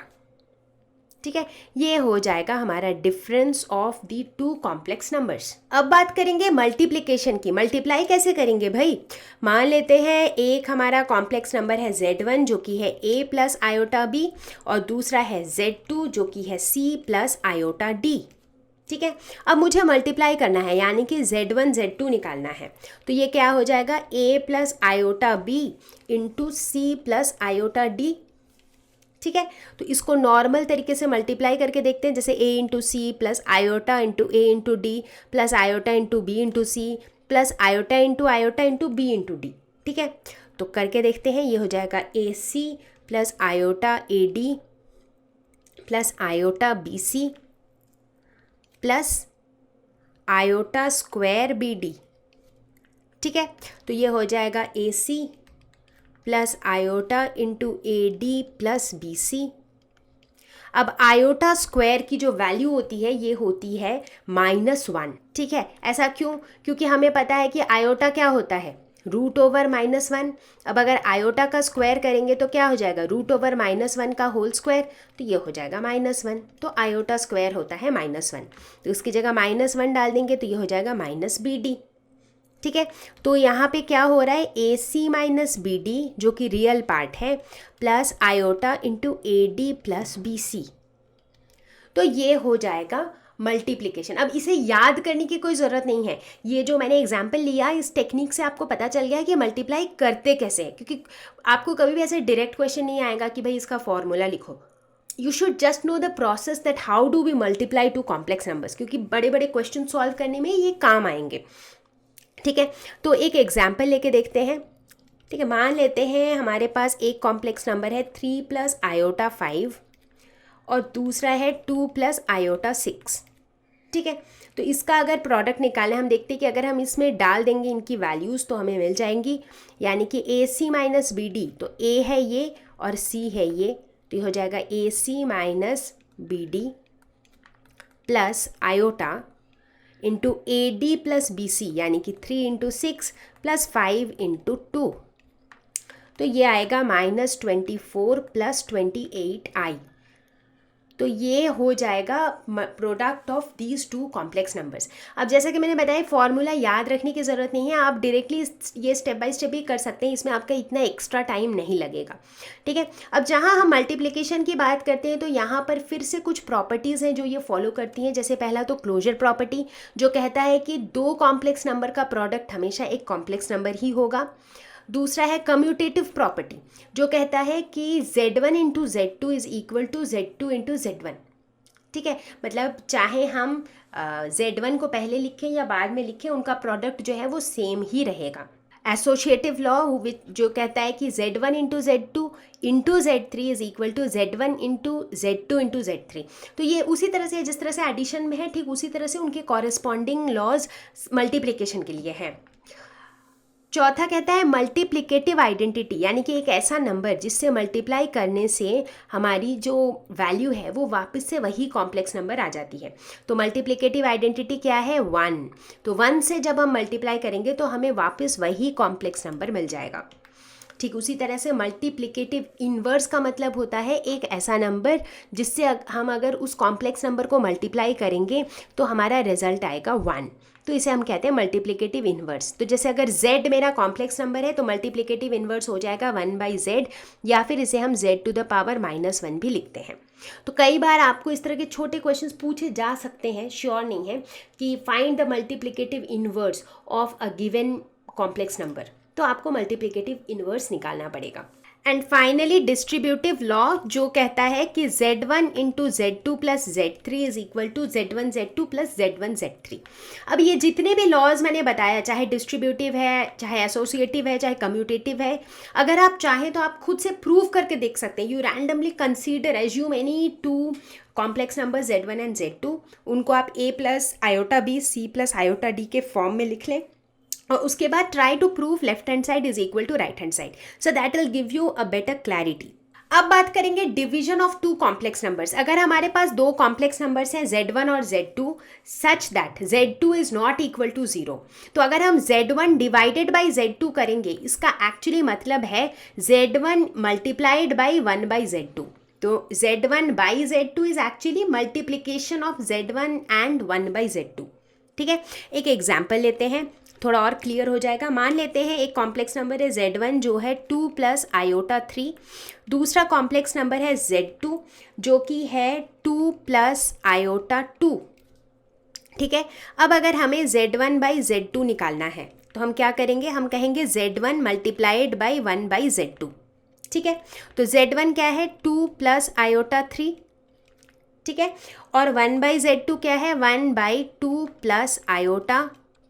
ठीक है, ये हो जाएगा हमारा difference of the two complex numbers. अब बात करेंगे मल्टीप्लिकेशन की। मल्टीप्लाई कैसे करेंगे भाई? मान लेते हैं एक हमारा कॉम्प्लेक्स नंबर है Z1 जो कि है A प्लस आयोटा B और दूसरा है Z2 जो कि है C प्लस आयोटा D। ठीक है, अब मुझे मल्टीप्लाई करना है यानी कि Z1 Z2 निकालना है। तो ये क्या हो जाएगा? A plus iota B into C plus iota D। ठीक है, तो इसको नॉर्मल तरीके से मल्टीप्लाई करके देखते हैं, जैसे A into c plus iota into A into d plus iota into B into c plus iota into B into d. ठीक है, तो करके देखते हैं। ये हो जाएगा AC plus iota AD plus iota BC plus iota square BD। ठीक है, तो ये हो जाएगा AC plus iota into AD plus BC। अब आयोटा स्क्वायर की जो वैल्यू होती है ये होती है -1। ठीक है, ऐसा क्यों? क्योंकि हमें पता है कि आयोटा क्या होता है? Root over -1। अब अगर आयोटा का स्क्वायर करेंगे तो क्या हो जाएगा? रूट ओवर -1 का होल स्क्वायर, तो ये हो जाएगा -1। तो आयोटा स्क्वायर होता है -1, तो इसकी जगह -1 डाल देंगे तो ये हो जाएगा -BD। ठीक है, तो यहाँ पे क्या हो रहा है? AC माइनस BD जो कि रियल पार्ट है plus iota into AD plus BC। तो ये हो जाएगा मल्टीप्लिकेशन। अब इसे याद करने की कोई ज़रूरत नहीं है, ये जो मैंने एग्जाम्पल लिया इस टेक्निक से आपको पता चल गया है कि मल्टीप्लाई करते कैसे हैं, क्योंकि आपको कभी भी ऐसे डायरेक्ट क्वेश्चन नहीं आएगा कि भाई इसका फॉर्मूला लिखो। You should just know the process that how do we multiply two complex numbers, क्योंकि बड़े बड़े क्वेश्चन सॉल्व करने में ये काम आएंगे। ठीक है, तो एक एग्जाम्पल लेके देखते हैं। ठीक है, मान लेते हैं हमारे पास एक कॉम्प्लेक्स नंबर है 3 प्लस आयोटा 5 और दूसरा है 2 प्लस आयोटा 6। ठीक है, तो इसका अगर प्रोडक्ट निकालें, हम देखते हैं कि अगर हम इसमें डाल देंगे इनकी वैल्यूज़ तो हमें मिल जाएंगी, यानी कि AC माइनस BD, तो A है ये और C है ये, तो ये हो जाएगा AC minus BD plus iota into AD plus BC यानी कि 3 इंटू 6 प्लस 5 इंटू 2, तो ये आएगा -24 प्लस 28I। तो ये हो जाएगा product of these two complex numbers. अब जैसा कि मैंने बताया फॉर्मूला याद रखने की ज़रूरत नहीं है, आप डायरेक्टली ये स्टेप बाय स्टेप भी कर सकते हैं, इसमें आपका इतना एक्स्ट्रा टाइम नहीं लगेगा। ठीक है, अब जहाँ हम मल्टीप्लिकेशन की बात करते हैं तो यहाँ पर फिर से कुछ प्रॉपर्टीज़ हैं जो ये फॉलो करती हैं। जैसे पहला तो क्लोजर प्रॉपर्टी जो कहता है कि दो कॉम्प्लेक्स नंबर का प्रोडक्ट हमेशा एक कॉम्प्लेक्स नंबर ही होगा। दूसरा है कम्यूटेटिव प्रॉपर्टी जो कहता है कि Z1 into Z2 is equal to Z2 into Z1। ठीक है, मतलब चाहे हम Z1 को पहले लिखें या बाद में लिखें, उनका प्रोडक्ट जो है वो सेम ही रहेगा। एसोशिएटिव लॉ जो कहता है कि Z1 into Z2 into Z3 is equal to Z1 into Z2 into Z3। तो ये उसी तरह से जिस तरह से एडिशन में है, ठीक उसी तरह से उनके कॉरेस्पॉन्डिंग लॉज मल्टीप्लिकेशन के लिए हैं। चौथा कहता है मल्टीप्लिकेटिव आइडेंटिटी, यानी कि एक ऐसा नंबर जिससे मल्टीप्लाई करने से हमारी जो वैल्यू है वो वापस से वही कॉम्प्लेक्स नंबर आ जाती है। तो मल्टीप्लिकेटिव आइडेंटिटी क्या है? 1। तो 1 से जब हम मल्टीप्लाई करेंगे तो हमें वापस वही कॉम्प्लेक्स नंबर मिल जाएगा। ठीक उसी तरह से मल्टीप्लिकेटिव इन्वर्स का मतलब होता है एक ऐसा नंबर जिससे हम अगर उस कॉम्प्लेक्स नंबर को मल्टीप्लाई करेंगे तो हमारा रिजल्ट आएगा 1, तो इसे हम कहते हैं मल्टीप्लिकेटिव इन्वर्स। तो जैसे अगर z मेरा कॉम्प्लेक्स नंबर है तो मल्टीप्लिकेटिव इन्वर्स हो जाएगा 1/z, या फिर इसे हम z⁻⁻1 भी लिखते हैं। तो कई बार आपको इस तरह के छोटे क्वेश्चंस पूछे जा सकते हैं, श्योर नहीं है, कि find the multiplicative inverse of a given complex number. तो आपको मल्टीप्लिकेटिव इन्वर्स निकालना पड़ेगा। एंड फाइनली डिस्ट्रीब्यूटिव लॉ जो कहता है कि Z1 into Z2 plus Z3 is equal to Z1 Z2 plus Z1 Z3। अब ये जितने भी लॉज मैंने बताया, चाहे डिस्ट्रीब्यूटिव है, चाहे एसोसिएटिव है, चाहे कम्यूटेटिव है, अगर आप चाहें तो आप खुद से प्रूव करके देख सकते हैं। You randomly consider assume any two complex number Z1 and Z2, उनको आप a plus iota b c plus iota d के फॉर्म में लिख लें, और उसके बाद try to prove left hand side is equal to right hand side, so that will give you a better clarity. अब बात करेंगे division of two complex numbers. अगर हमारे पास दो कॉम्प्लेक्स नंबर्स हैं Z1 और Z2 such that Z2 is not equal to 0, तो अगर हम Z1 डिवाइडेड बाई Z2 करेंगे, इसका एक्चुअली मतलब है Z1 multiplied by 1 by Z2। तो Z1 by Z2 is actually multiplication of Z1 and 1 by Z2। ठीक है, एक एग्जाम्पल लेते हैं, थोड़ा और क्लियर हो जाएगा। मान लेते हैं एक कॉम्प्लेक्स नंबर है Z1 जो है 2 प्लस आयोटा 3, दूसरा कॉम्प्लेक्स नंबर है Z2 जो कि है 2 प्लस आयोटा 2। ठीक है, अब अगर हमें Z1 बाई Z2 निकालना है तो हम क्या करेंगे, हम कहेंगे Z1 multiplied by 1 by Z2। ठीक है, तो Z1 क्या है 2 प्लस आयोटा 3, ठीक है, और 1 बाई Z2 क्या है 1 बाई 2 प्लस आयोटा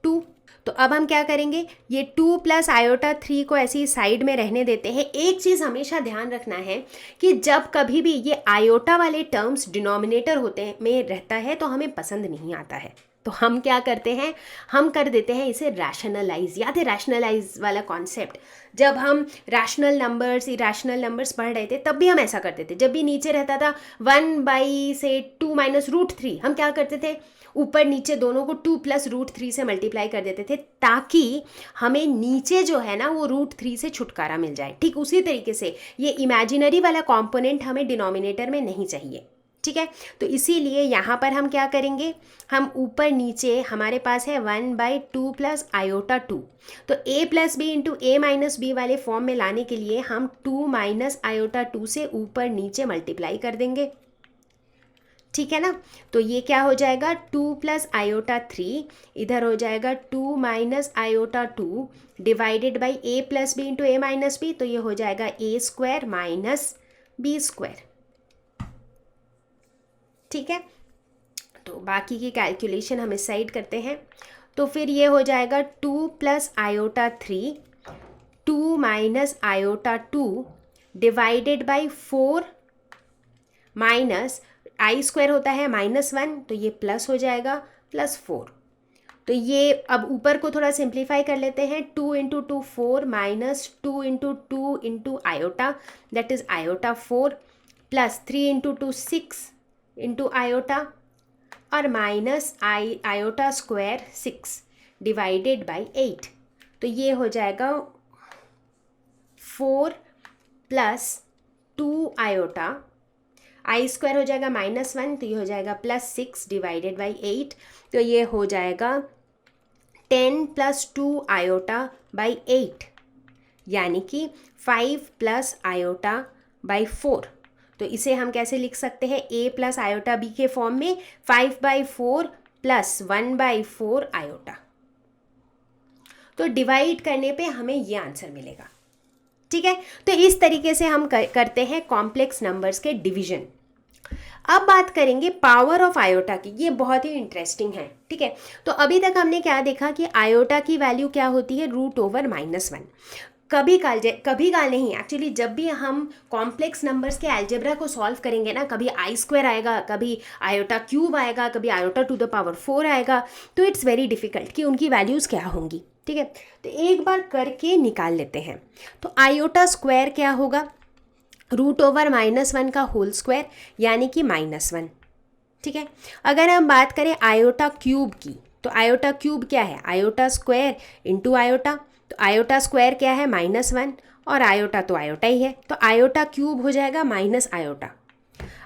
2। तो अब हम क्या करेंगे, ये 2 प्लस आयोटा 3 को ऐसे ही साइड में रहने देते हैं। एक चीज़ हमेशा ध्यान रखना है कि जब कभी भी ये आयोटा वाले टर्म्स डिनोमिनेटर होते में रहता है तो हमें पसंद नहीं आता है, तो हम क्या करते हैं, हम कर देते हैं इसे रैशनलाइज। याद है रैशनलाइज वाला कॉन्सेप्ट, जब हम रैशनल नंबर्स इरैशनल नंबर्स पढ़ रहे थे तब भी हम ऐसा करते थे। जब भी नीचे रहता था 1 बाई से 2 माइनस रूट 3, हम क्या करते थे, ऊपर नीचे दोनों को 2 प्लस रूट 3 से मल्टीप्लाई कर देते थे, ताकि हमें नीचे जो है ना वो रूट 3 से छुटकारा मिल जाए। ठीक उसी तरीके से ये इमेजिनरी वाला कॉम्पोनेंट हमें डिनोमिनेटर में नहीं चाहिए। ठीक है, तो इसीलिए यहाँ पर हम क्या करेंगे, हम ऊपर नीचे हमारे पास है 1 बाई 2 प्लस आयोटा 2, तो a plus b into a minus b वाले फॉर्म में लाने के लिए हम 2 माइनस आयोटा 2 से ऊपर नीचे मल्टीप्लाई कर देंगे। ठीक है ना, तो ये क्या हो जाएगा 2 प्लस आयोटा 3, इधर हो जाएगा 2 minus iota 2 divided by a plus b into a minus b, तो ये हो जाएगा a square minus b square. ठीक है, तो बाकी की कैलकुलेशन हम इस साइड करते हैं, तो फिर ये हो जाएगा 2 plus iota 3 2 minus iota 2 divided by 4 minus I square होता है -1, तो ये प्लस हो जाएगा +4। तो ये अब ऊपर को थोड़ा सिंप्लीफाई कर लेते हैं, 2 into 2 4 minus 2 into 2 into iota that is iota 4 plus 3 into 2 6 into iota और minus iota square 6 divided by 8, तो ये हो जाएगा 4 प्लस 2 आयोटा, आई स्क्वायर हो जाएगा -1, तो ये हो जाएगा +6 डिवाइडेड बाई 8, तो ये हो जाएगा 10 प्लस 2 आयोटा बाई 8, यानी कि 5 प्लस आयोटा बाई 4। तो इसे हम कैसे लिख सकते हैं, a प्लस आयोटा b के फॉर्म में 5 बाई 4 प्लस 1 बाई 4 आयोटा। तो डिवाइड करने पे हमें ये आंसर मिलेगा। ठीक है, तो इस तरीके से हम करते हैं कॉम्प्लेक्स नंबर्स के डिवीजन। अब बात करेंगे पावर ऑफ आयोटा की, ये बहुत ही इंटरेस्टिंग है। ठीक है, तो अभी तक हमने क्या देखा कि आयोटा की वैल्यू क्या होती है, √/-1। कभी काल नहीं, एक्चुअली जब भी हम कॉम्प्लेक्स नंबर्स के अलजेब्रा को सॉल्व करेंगे ना, कभी आई स्क्वायर आएगा, कभी आयोटा क्यूब आएगा, कभी आयोटा टू द पावर 4 आएगा, तो इट्स वेरी डिफ़िकल्ट कि उनकी वैल्यूज़ क्या होंगी। ठीक है, तो एक बार करके निकाल लेते हैं। तो आयोटा स्क्वायर क्या होगा, √/-1 का होल स्क्वायर यानी कि -1। ठीक है, अगर हम बात करें आयोटा क्यूब की, तो आयोटा क्यूब क्या है, आयोटा स्क्वायर इंटू आयोटा, तो आयोटा स्क्वायर क्या है -1 और आयोटा तो आयोटा ही है, तो आयोटा क्यूब हो जाएगा माइनस आयोटा।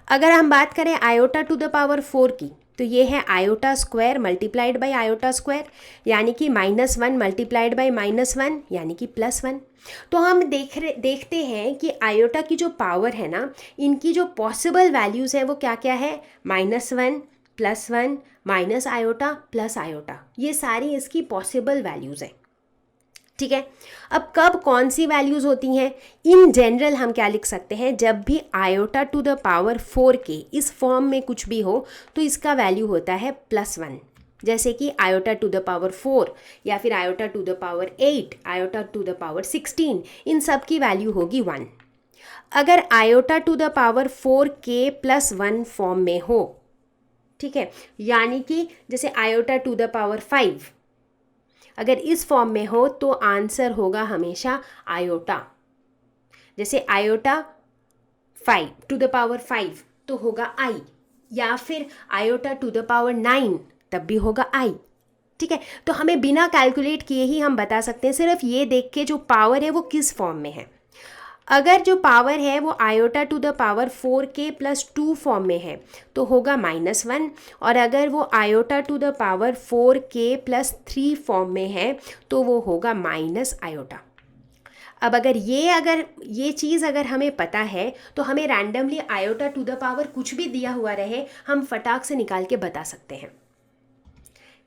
अगर हम बात करें आयोटा टू द पावर 4 की, तो ये है iota square multiplied by iota square यानी कि -1 मल्टीप्लाइड बाई -1 यानी कि +1। तो हम देखते हैं कि आयोटा की जो पावर है ना, इनकी जो पॉसिबल वैल्यूज़ है वो क्या क्या है, -1 +1 माइनस आयोटा प्लस आयोटा, ये सारी इसकी पॉसिबल वैल्यूज़ हैं। ठीक है। अब कब कौन सी वैल्यूज़ होती हैं? इन जनरल हम क्या लिख सकते हैं, जब भी आयोटा टू द पावर 4 के इस फॉर्म में कुछ भी हो तो इसका वैल्यू होता है +1। जैसे कि आयोटा टू द पावर 4 या फिर iota to the power 8, iota to the power 16, इन सब की वैल्यू होगी 1। अगर आयोटा टू द पावर 4 के +1 फॉर्म में हो, ठीक है, यानी कि जैसे आयोटा टू द पावर 5 अगर इस फॉर्म में हो तो आंसर होगा हमेशा आयोटा। जैसे आयोटा 5 टू द पावर 5 तो होगा आई, या फिर आयोटा टू द पावर 9 तब भी होगा आई। ठीक है, तो हमें बिना कैलकुलेट किए ही हम बता सकते हैं, सिर्फ ये देख के जो पावर है वो किस फॉर्म में है। अगर जो पावर है वो iota to the power 4k + 2 form में है तो होगा -1, और अगर वो iota to the power 4k + 3 form में है तो वो होगा -आयोटा। अब अगर ये चीज़ अगर हमें पता है तो हमें randomly iota to the power कुछ भी दिया हुआ रहे हम फटाक से निकाल के बता सकते हैं।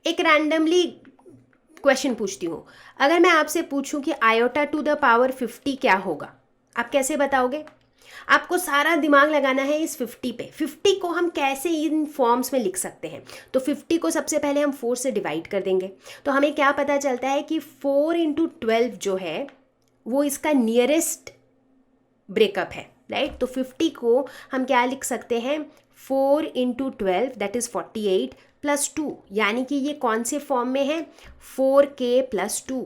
एक रैंडमली क्वेश्चन पूछती हूँ, अगर मैं आपसे पूछूं कि आयोटा टू द पावर 50 क्या होगा, आप कैसे बताओगे? आपको सारा दिमाग लगाना है इस 50 पे। 50 को हम कैसे इन फॉर्म्स में लिख सकते हैं? तो 50 को सबसे पहले हम 4 से डिवाइड कर देंगे, तो हमें क्या पता चलता है कि 4 × 12 जो है वो इसका नियरेस्ट ब्रेकअप है, राइट। तो 50 को हम क्या लिख सकते हैं, 4 × 12 दैट इज़ 48 + 2, यानी कि ये कौन से फॉर्म में है, 4k + 2,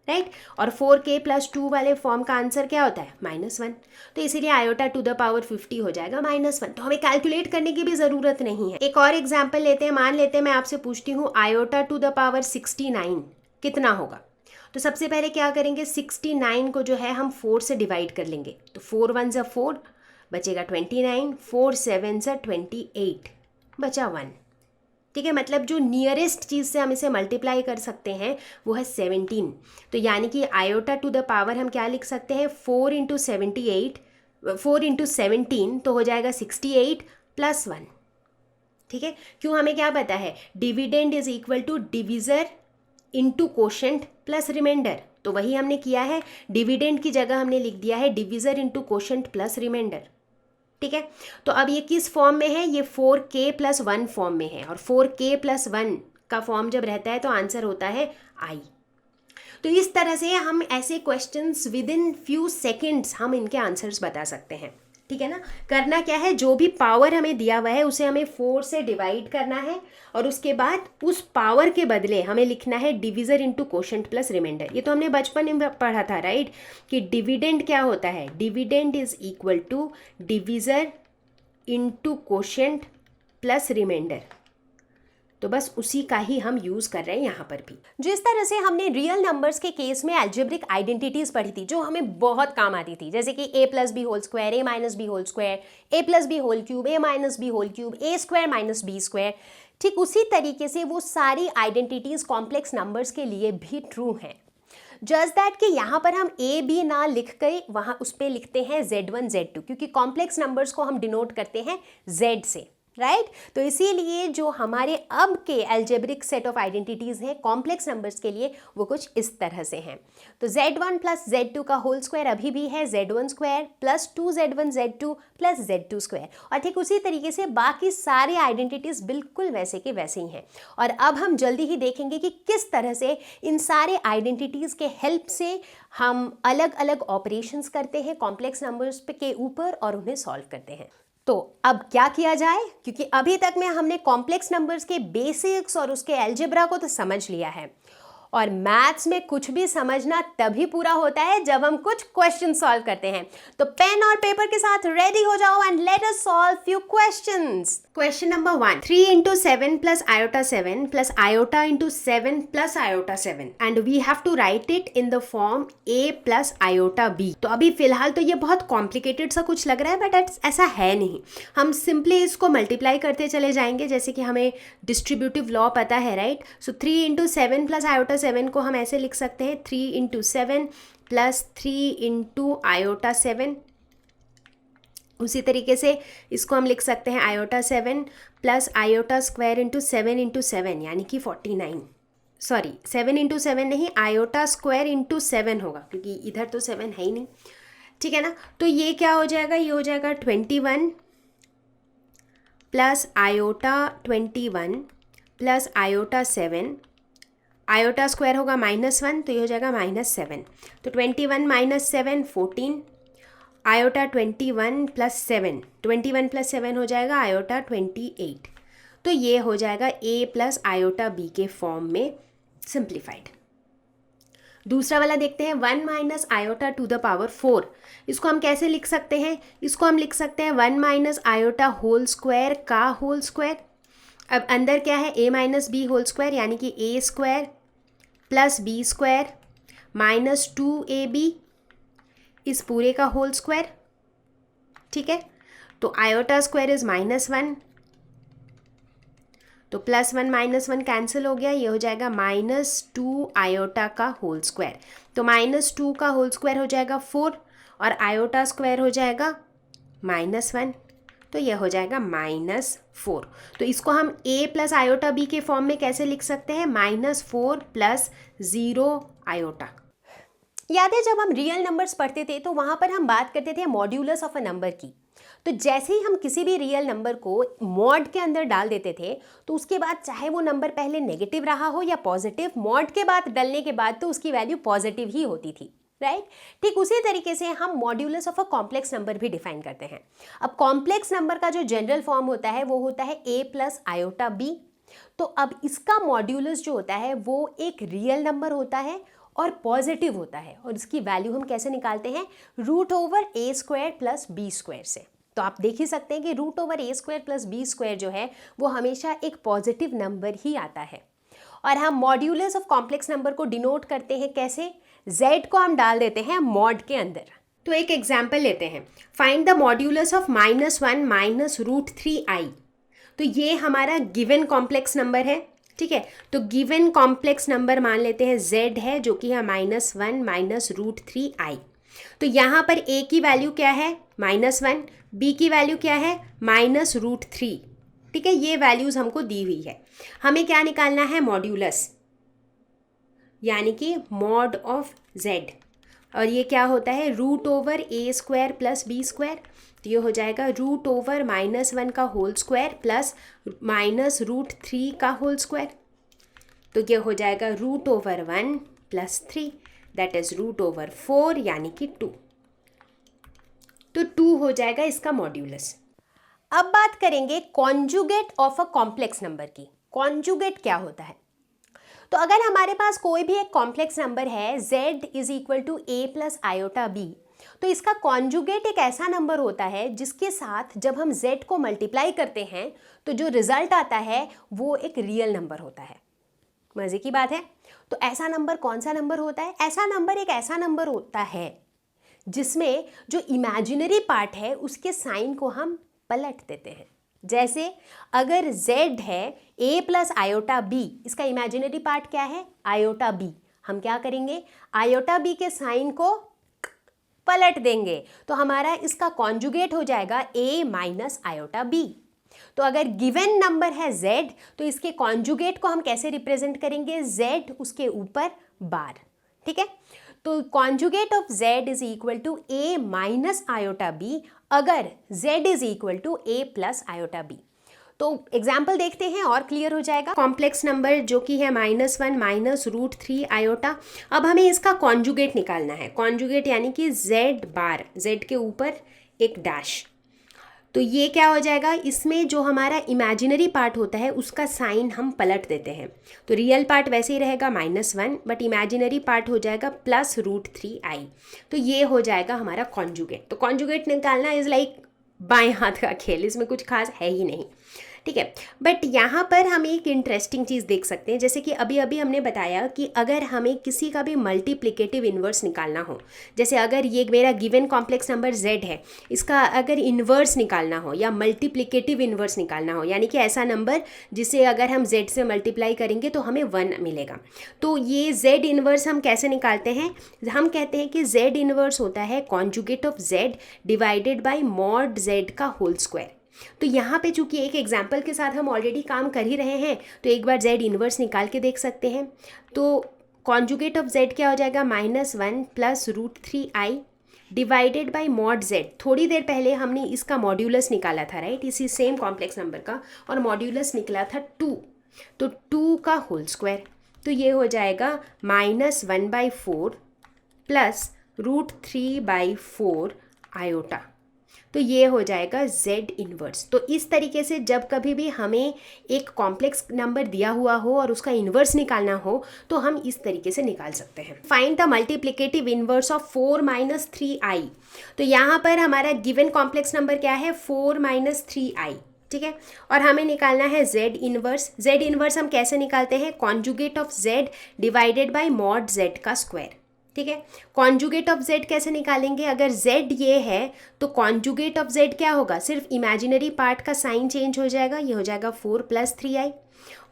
राइट। और 4k + 2 वाले फॉर्म का आंसर क्या होता है, -1। तो इसीलिए आयोटा टू द पावर 50 हो जाएगा -1। तो हमें कैलकुलेट करने की भी ज़रूरत नहीं है। एक और एग्जाम्पल लेते हैं, मान लेते हैं मैं आपसे पूछती हूँ आयोटा टू द पावर 69 कितना होगा। तो सबसे पहले क्या करेंगे, 69 को जो है हम 4 से डिवाइड कर लेंगे, तो 4 × 1 = 4 बचेगा 29, 4 × 7 = 28 बचा 1। ठीक है, मतलब जो नियरेस्ट चीज़ से हम इसे मल्टीप्लाई कर सकते हैं वो है 17। तो यानी कि आयोटा टू द पावर हम क्या लिख सकते हैं, 4 × 17 तो हो जाएगा 68 + 1। ठीक है, क्यों, हमें क्या पता है, dividend is equal to divisor into quotient plus remainder. तो वही हमने किया है, डिविडेंड की जगह हमने लिख दिया है divisor into quotient plus remainder. ठीक है, तो अब ये किस फॉर्म में है, ये 4k + 1 फॉर्म में है, और 4k + 1 का फॉर्म जब रहता है तो आंसर होता है आई। तो इस तरह से हम ऐसे क्वेश्चंस विदिन फ्यू सेकंड्स हम इनके आंसर्स बता सकते हैं। ठीक है ना, करना क्या है, जो भी पावर हमें दिया हुआ है उसे हमें 4 से डिवाइड करना है, और उसके बाद उस पावर के बदले हमें लिखना है divisor into quotient plus remainder. ये तो हमने बचपन में पढ़ा था, राइट, कि डिविडेंड क्या होता है, dividend is equal to divisor into quotient plus remainder. तो बस उसी का ही हम यूज़ कर रहे हैं यहाँ पर भी। जिस तरह से हमने रियल नंबर्स के केस में एल्जेब्रिक आइडेंटिटीज़ पढ़ी थी जो हमें बहुत काम आती थी, जैसे कि a + b whole square, a - b whole square, a + b whole cube, a - b whole cube, a² - b square, ठीक उसी तरीके से वो सारी आइडेंटिटीज़ कॉम्प्लेक्स नंबर्स के लिए भी ट्रू हैं। जस्ट दैट कि यहाँ पर हम a b ना लिख कर वहाँ उस पर लिखते हैं Z1 Z2, क्योंकि कॉम्प्लेक्स नंबर्स को हम डिनोट करते हैं Z से, राइट। तो इसीलिए जो हमारे अब के एल्जेब्रिक सेट ऑफ आइडेंटिटीज़ हैं कॉम्प्लेक्स नंबर्स के लिए वो कुछ इस तरह से हैं। तो Z1 + Z2 का होल स्क्वायर अभी भी है Z1² + 2Z1 Z2 + Z2², और ठीक उसी तरीके से बाकी सारी आइडेंटिटीज़ बिल्कुल वैसे के वैसे ही हैं। और अब हम जल्दी ही देखेंगे कि किस तरह से इन सारे आइडेंटिटीज़ के हेल्प से हम अलग अलग ऑपरेशंस करते हैं कॉम्प्लेक्स नंबर्स के ऊपर और उन्हें सॉल्व करते हैं। तो अब क्या किया जाए, क्योंकि अभी तक में हमने कॉम्प्लेक्स नंबर्स के बेसिक्स और उसके अलजेब्रा को तो समझ लिया है, और मैथ्स में कुछ भी समझना तभी पूरा होता है जब हम कुछ क्वेश्चन सॉल्व करते हैं। तो पेन और पेपर के साथ रेडी हो जाओ and let us solve few questions. Question number 1, 3 × 7 + iota 7 + iota × 7 + iota 7 and we have to write it in the form a + iota b। तो अभी फिलहाल तो ये बहुत कॉम्प्लिकेटेड सा कुछ लग रहा है, बट ऐसा है नहीं। हम सिंपली इसको मल्टीप्लाई करते चले जाएंगे, जैसे कि हमें डिस्ट्रीब्यूटिव लॉ पता है, राइट। सो 3 × 7 + iota 7 को हम ऐसे लिख सकते हैं 3 × 7 + 3 × iota 7। उसी तरीके से इसको हम लिख सकते हैं iota 7 + iota² × 7 × 7 यानी कि 49। सॉरी 7 इंटू 7 नहीं, आयोटा स्क्वायर इंटू 7 होगा, क्योंकि इधर तो 7 है ही नहीं, ठीक है ना। तो ये क्या हो जाएगा, ये हो जाएगा 21 plus iota 21 plus iota 7, iota square होगा -1, तो ये हो जाएगा -7। तो 21 - 7 14, आयोटा 21 + 7, 21 + 7 हो जाएगा आयोटा 28। तो ये हो जाएगा a प्लस आयोटा b के फॉर्म में सिंप्लीफाइड। दूसरा वाला देखते हैं, 1 minus iota to the power 4। इसको हम कैसे लिख सकते हैं, इसको हम लिख सकते हैं 1 माइनस आयोटा होल स्क्वायर का होल स्क्वायर। अब अंदर क्या है, a minus b whole square, यानी कि a square plus b square minus 2ab इस पूरे का होल स्क्वायर, ठीक है। तो आयोटा स्क्वायर इज -1, तो +1 -1 कैंसिल हो गया, ये हो जाएगा -2 आयोटा का होल स्क्वायर। तो -2 का होल स्क्वायर हो जाएगा 4 और आयोटा स्क्वायर हो जाएगा -1, तो ये हो जाएगा -4। तो इसको हम a प्लस आयोटा b के फॉर्म में कैसे लिख सकते हैं, -4 + 0 आयोटा। याद है जब हम रियल नंबर्स पढ़ते थे तो वहाँ पर हम बात करते थे मॉड्यूलस ऑफ अ नंबर की। तो जैसे ही हम किसी भी रियल नंबर को मॉड के अंदर डाल देते थे तो उसके बाद चाहे वो नंबर पहले नेगेटिव रहा हो या पॉजिटिव, मॉड के बाद डालने के बाद तो उसकी वैल्यू पॉजिटिव ही होती थी, राइट। ठीक उसी तरीके से हम modulus of a complex number भी डिफाइन करते हैं। अब कॉम्प्लेक्स नंबर का जो जनरल फॉर्म होता है वो होता है a प्लस आयोटा b। तो अब इसका मॉड्यूलस जो होता है वो एक रियल नंबर होता है और पॉजिटिव होता है, और इसकी वैल्यू हम कैसे निकालते हैं, √a² प्लस b² से। तो आप देख ही सकते हैं कि √a² प्लस b² जो है वो हमेशा एक पॉजिटिव नंबर ही आता है। और हम मॉड्यूलस ऑफ कॉम्प्लेक्स नंबर को डिनोट करते हैं कैसे, z को हम डाल देते हैं मॉड के अंदर। तो एक एग्जाम्पल लेते हैं, find the modulus of -1 - √3i। तो ये हमारा गिवन कॉम्प्लेक्स नंबर है, ठीक है। तो गिवन कॉम्प्लेक्स नंबर मान लेते हैं z है, जो कि है -1 - √3i। तो यहाँ पर a की वैल्यू क्या है, -1, b की वैल्यू क्या है, -√3, ठीक है। ये वैल्यूज़ हमको दी हुई है। हमें क्या निकालना है, मॉड्यूलस, यानी कि मॉड ऑफ z, और ये क्या होता है, √a² प्लस b²। तो ये हो जाएगा √-1 का होल स्क्वायर प्लस -√3 का होल स्क्वायर। तो ये हो जाएगा √1 + 3, दैट इज √4, यानी कि 2। तो 2 हो जाएगा इसका मॉड्यूलस। अब बात करेंगे conjugate of a complex number की। कॉन्जुगेट क्या होता है, तो अगर हमारे पास कोई भी एक कॉम्प्लेक्स नंबर है z = a plus iota b, तो इसका कॉन्जुगेट एक ऐसा नंबर होता है जिसके साथ जब हम z को मल्टीप्लाई करते हैं तो जो रिजल्ट आता है वो एक रियल नंबर होता है। मज़े की बात है। तो ऐसा नंबर कौन सा नंबर होता है, ऐसा नंबर एक ऐसा नंबर होता है जिसमें जो इमेजिनरी पार्ट है उसके साइन को हम पलट देते हैं। जैसे अगर z है a प्लस आयोटा b, इसका इमेजिनरी पार्ट क्या है, आयोटा b, हम क्या करेंगे, आयोटा b के साइन को पलट देंगे, तो हमारा इसका कॉन्जुगेट हो जाएगा a माइनस आयोटा b। तो अगर गिवन नंबर है z, तो इसके कॉन्जुगेट को हम कैसे रिप्रेजेंट करेंगे, z उसके ऊपर बार, ठीक है। तो conjugate of z = a minus iota b अगर z = a plus iota b। तो एग्जाम्पल देखते हैं और क्लियर हो जाएगा। कॉम्प्लेक्स नंबर जो कि है -1 - √3 आयोटा। अब हमें इसका कॉन्जुगेट निकालना है, कॉन्जुगेट यानी कि z बार, z के ऊपर एक डैश। तो ये क्या हो जाएगा, इसमें जो हमारा इमेजिनरी पार्ट होता है उसका साइन हम पलट देते हैं। तो रियल पार्ट वैसे ही रहेगा -1, बट इमेजिनरी पार्ट हो जाएगा +√3i। तो ये हो जाएगा हमारा कॉन्जुगेट। तो कॉन्जुगेट निकालना इज़ लाइक बाएं हाथ का खेल, इसमें कुछ खास है ही नहीं, ठीक है। बट यहाँ पर हम एक इंटरेस्टिंग चीज़ देख सकते हैं, जैसे कि अभी अभी हमने बताया कि अगर हमें किसी का भी मल्टीप्लिकेटिव इन्वर्स निकालना हो, जैसे अगर ये मेरा गिवन कॉम्प्लेक्स नंबर z है, इसका अगर इन्वर्स निकालना हो या मल्टीप्लिकेटिव इन्वर्स निकालना हो, यानी कि ऐसा नंबर जिसे अगर हम z से मल्टीप्लाई करेंगे तो हमें 1 मिलेगा, तो ये z इन्वर्स हम कैसे निकालते हैं, हम कहते हैं कि z इन्वर्स होता है conjugate of z divided by mod z का होल स्क्वायर। तो यहाँ पे चूंकि एक एग्जाम्पल के साथ हम ऑलरेडी काम कर ही रहे हैं तो एक बार z इन्वर्स निकाल के देख सकते हैं। तो कॉन्जुगेट ऑफ z क्या हो जाएगा, -1 plus √3i divided by mod z। थोड़ी देर पहले हमने इसका मॉड्यूलस निकाला था, राइट, इसी सेम कॉम्प्लेक्स नंबर का, और मॉड्यूलस निकला था 2, तो 2 का होल स्क्वायर। तो ये हो जाएगा -1/4 प्लस √3/4 आयोटा। तो ये हो जाएगा z इन्वर्स। तो इस तरीके से जब कभी भी हमें एक कॉम्प्लेक्स नंबर दिया हुआ हो और उसका इन्वर्स निकालना हो तो हम इस तरीके से निकाल सकते हैं। Find the multiplicative inverse of 4 - 3i। तो यहाँ पर हमारा गिवन कॉम्प्लेक्स नंबर क्या है, 4 - 3i, ठीक है, और हमें निकालना है z इन्वर्स। z इन्वर्स हम कैसे निकालते हैं, conjugate of z divided by mod z का स्क्वायर, ठीक है। कॉन्जुगेट ऑफ z कैसे निकालेंगे, अगर z ये है तो कॉन्जुगेट ऑफ z क्या होगा, सिर्फ इमेजिनरी पार्ट का साइन चेंज हो जाएगा, ये हो जाएगा 4 + 3i।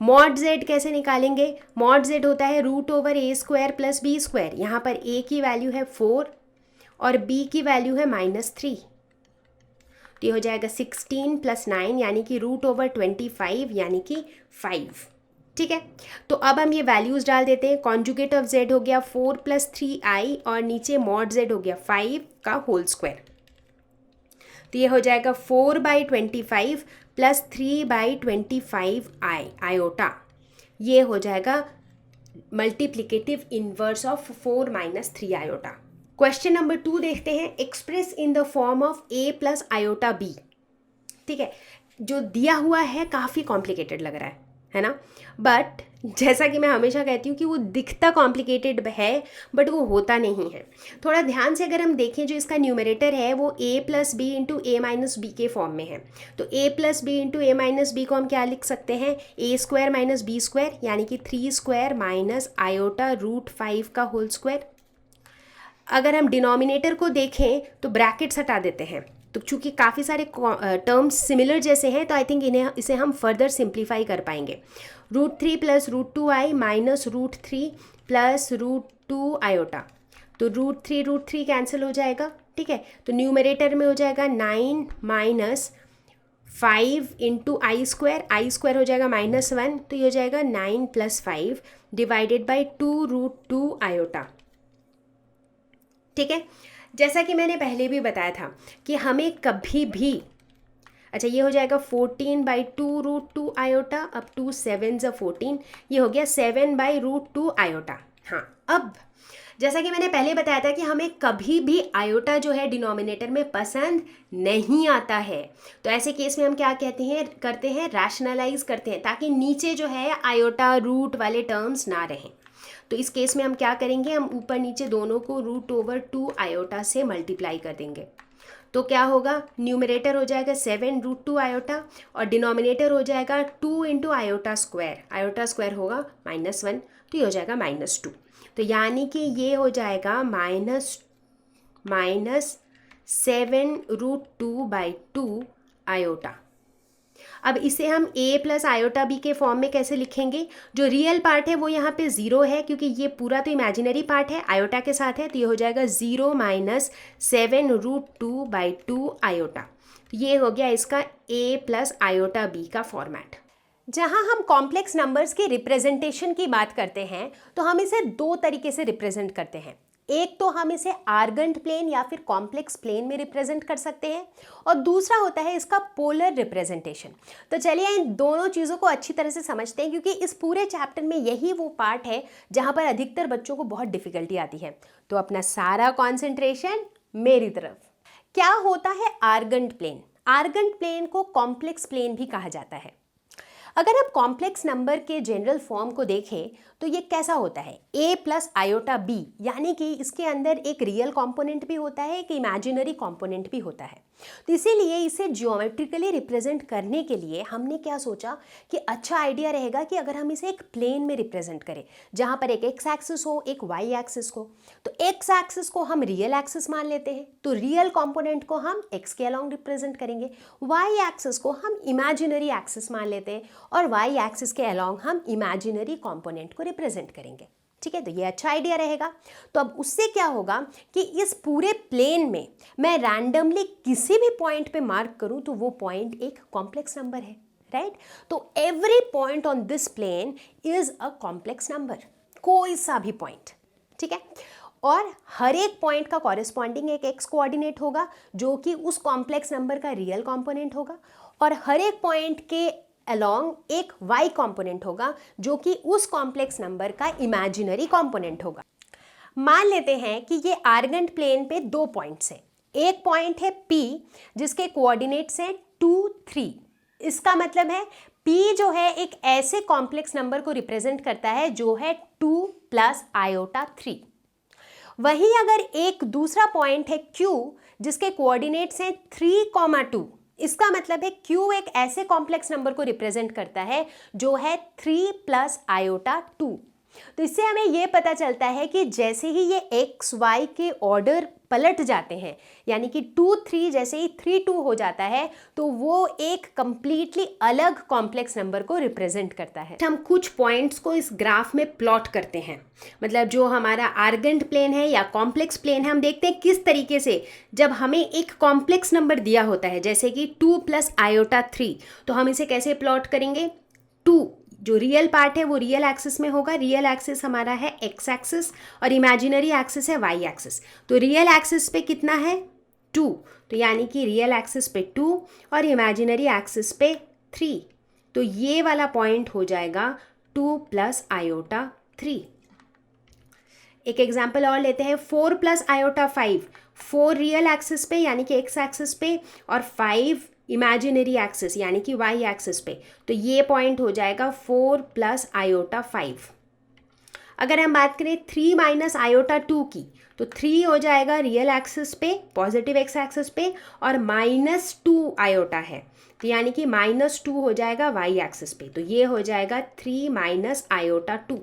मॉड z कैसे निकालेंगे, मॉड z होता है √a² + b²। यहाँ पर a की वैल्यू है 4 और b की वैल्यू है -3, तो ये हो जाएगा 16 + 9 यानी कि √25 यानी कि 5, ठीक है। तो अब हम ये वैल्यूज़ डाल देते हैं। कॉन्जुगेट ऑफ z हो गया 4 + 3i और नीचे मॉड z हो गया 5 का होल स्क्वायर। तो ये हो जाएगा 4/25 प्लस 3/25 आयोटा। ये हो जाएगा multiplicative inverse of 4 - 3 iota. Question number 2 देखते हैं। Express in the form of a + iota b, ठीक है। जो दिया हुआ है काफ़ी कॉम्प्लिकेटेड लग रहा है ना, बट जैसा कि मैं हमेशा कहती हूँ कि वो दिखता कॉम्प्लिकेटेड है बट वो होता नहीं है। थोड़ा ध्यान से अगर हम देखें, जो इसका न्यूमरेटर है वो a + b × a - b के फॉर्म में है। तो a + b × a - b को हम क्या लिख सकते हैं, a² - b² यानी कि 3² - आयोटा √5 का होल स्क्वायर। अगर हम डिनोमिनेटर को देखें तो ब्रैकेट्स हटा देते हैं, तो चूंकि काफ़ी सारे टर्म्स सिमिलर जैसे हैं तो आई थिंक इसे हम फर्दर सिंप्लीफाई कर पाएंगे। √3 + √2i माइनस √3 प्लस √2 आयोटा, तो √3 कैंसिल हो जाएगा, ठीक है। तो न्यूमरेटर में हो जाएगा 9 - 5 × i² हो जाएगा -1, तो ये हो जाएगा 9 + 5 डिवाइडेड बाई 2√2 आयोटा, ठीक है। जैसा कि मैंने पहले भी बताया था कि हमें कभी भी, अच्छा ये हो जाएगा 14/2√2 आयोटा, अब 2 7 = 14, ये हो गया 7/√2 आयोटा। हाँ, अब जैसा कि मैंने पहले बताया था कि हमें कभी भी आयोटा जो है डिनोमिनेटर में पसंद नहीं आता है, तो ऐसे केस में हम क्या करते हैं, रैशनलाइज करते हैं ताकि नीचे जो है आयोटा रूट वाले टर्म्स ना रहें। तो इस केस में हम क्या करेंगे, हम ऊपर नीचे दोनों को √2 आयोटा से मल्टीप्लाई कर देंगे। तो क्या होगा, न्यूमरेटर हो जाएगा 7√2 आयोटा और डिनोमिनेटर हो जाएगा 2 × आयोटा स्क्वायर, आयोटा स्क्वायर होगा -1, तो ये हो जाएगा -2। तो यानी कि ये हो जाएगा -7√2/2 आयोटा। अब इसे हम a + आयोटा b के फॉर्म में कैसे लिखेंगे, जो रियल पार्ट है वो यहाँ पे 0 है क्योंकि ये पूरा तो इमेजिनरी पार्ट है, आयोटा के साथ है, तो ये हो जाएगा 0 - 7√2/2 आयोटा। तो ये हो गया इसका a + आयोटा b का फॉर्मेट। जहाँ हम कॉम्प्लेक्स नंबर्स के रिप्रेजेंटेशन की बात करते हैं तो हम इसे 2 तरीके से रिप्रेजेंट करते हैं। एक तो हम इसे आर्गेंट प्लेन या फिर कॉम्प्लेक्स प्लेन में रिप्रेजेंट कर सकते हैं और दूसरा होता है इसका पोलर रिप्रेजेंटेशन। तो चलिए इन दोनों चीज़ों को अच्छी तरह से समझते हैं क्योंकि इस पूरे चैप्टर में यही वो पार्ट है जहाँ पर अधिकतर बच्चों को बहुत डिफिकल्टी आती है। तो अपना सारा कॉन्सेंट्रेशन मेरी तरफ। क्या होता है आर्गेंट प्लेन? आर्गेंट प्लेन को कॉम्प्लेक्स प्लेन भी कहा जाता है। अगर आप कॉम्प्लेक्स नंबर के जनरल फॉर्म को देखें तो ये कैसा होता है, a + आयोटा b, यानी कि इसके अंदर एक रियल कंपोनेंट भी होता है, एक इमेजिनरी कंपोनेंट भी होता है। तो इसीलिए इसे ज्योमेट्रिकली रिप्रेजेंट करने के लिए हमने क्या सोचा कि अच्छा आइडिया रहेगा कि अगर हम इसे एक प्लेन में रिप्रेजेंट करें जहाँ पर एक एक्स एक्सिस हो, एक वाई एक्सिस हो। तो एक्स एक्सिस को हम रियल एक्सिस मान लेते हैं, तो रियल कंपोनेंट को हम एक्स के अलॉन्ग रिप्रेजेंट करेंगे। वाई एक्सिस को हम इमेजिनरी एक्सिस मान लेते हैं और वाई एक्सिस के अलॉन्ग हम इमेजिनरी कंपोनेंट को रिप्रेजेंट करेंगे, ठीक है, तो ये अच्छा आइडिया रहेगा। तो अब उससे क्या होगा कि इस पूरे प्लेन में मैं रैंडमली किसी भी पॉइंट पे मार्क करूं तो वो पॉइंट एक कॉम्प्लेक्स नंबर है, राइट? तो every point on this plane is a complex number, कोई सा भी पॉइंट, ठीक है। और हर एक पॉइंट का कॉरेस्पॉन्डिंग एक एक्स कोऑर्डिनेट होगा जो कि उस कॉम्प्लेक्स नंबर का रियल कंपोनेंट होगा, और हर एक पॉइंट के अलोंग एक y कंपोनेंट होगा जो कि उस कॉम्प्लेक्स नंबर का इमेजिनरी कंपोनेंट होगा। मान लेते हैं कि ये आर्गेंट प्लेन पे दो पॉइंट्स हैं। एक पॉइंट है P जिसके कोऑर्डिनेट्स हैं 2, 3। इसका मतलब है P जो है एक ऐसे कॉम्प्लेक्स नंबर को रिप्रेजेंट करता है जो है 2 प्लस आयोटा 3। वहीं अगर एक दूसरा पॉइंट है Q जिसके कोऑर्डिनेट्स हैं 3, 2, इसका मतलब है Q एक ऐसे कॉम्प्लेक्स नंबर को रिप्रेजेंट करता है जो है 3 प्लस आयोटा 2। तो इससे हमें यह पता चलता है कि जैसे ही ये x y के ऑर्डर पलट जाते हैं, यानी कि 2, 3 जैसे ही 3, 2 हो जाता है, तो वो एक कंप्लीटली अलग कॉम्प्लेक्स नंबर को रिप्रेजेंट करता है। हम कुछ पॉइंट्स को इस ग्राफ में प्लॉट करते हैं, मतलब जो हमारा आर्गेंट प्लेन है या कॉम्प्लेक्स प्लेन है, हम देखते हैं किस तरीके से जब हमें एक कॉम्प्लेक्स नंबर दिया होता है जैसे कि 2 प्लस आयोटा 3, तो हम इसे कैसे प्लॉट करेंगे। 2 जो रियल पार्ट है वो रियल एक्सिस में होगा, रियल एक्सिस हमारा है एक्स एक्सिस और इमेजिनरी एक्सिस है वाई एक्सिस। तो रियल एक्सिस पे कितना है 2, तो यानी कि रियल एक्सिस पे 2 और इमेजिनरी एक्सिस पे 3, तो ये वाला पॉइंट हो जाएगा 2 प्लस आयोटा 3। एक एग्जाम्पल और लेते हैं, 4 प्लस आयोटा 5, 4 रियल एक्सिस पे यानी कि एक्स एक्सिस पे और 5 इमेजिनरी एक्सिस यानी कि वाई एक्सिस पे, तो ये पॉइंट हो जाएगा 4 प्लस आयोटा 5। अगर हम बात करें 3 माइनस आयोटा 2 की, तो 3 हो जाएगा रियल एक्सिस पे पॉजिटिव एक्स एक्सिस पे और -2 आयोटा है, तो यानी कि -2 हो जाएगा वाई एक्सिस पे, तो ये हो जाएगा 3 माइनस आयोटा 2।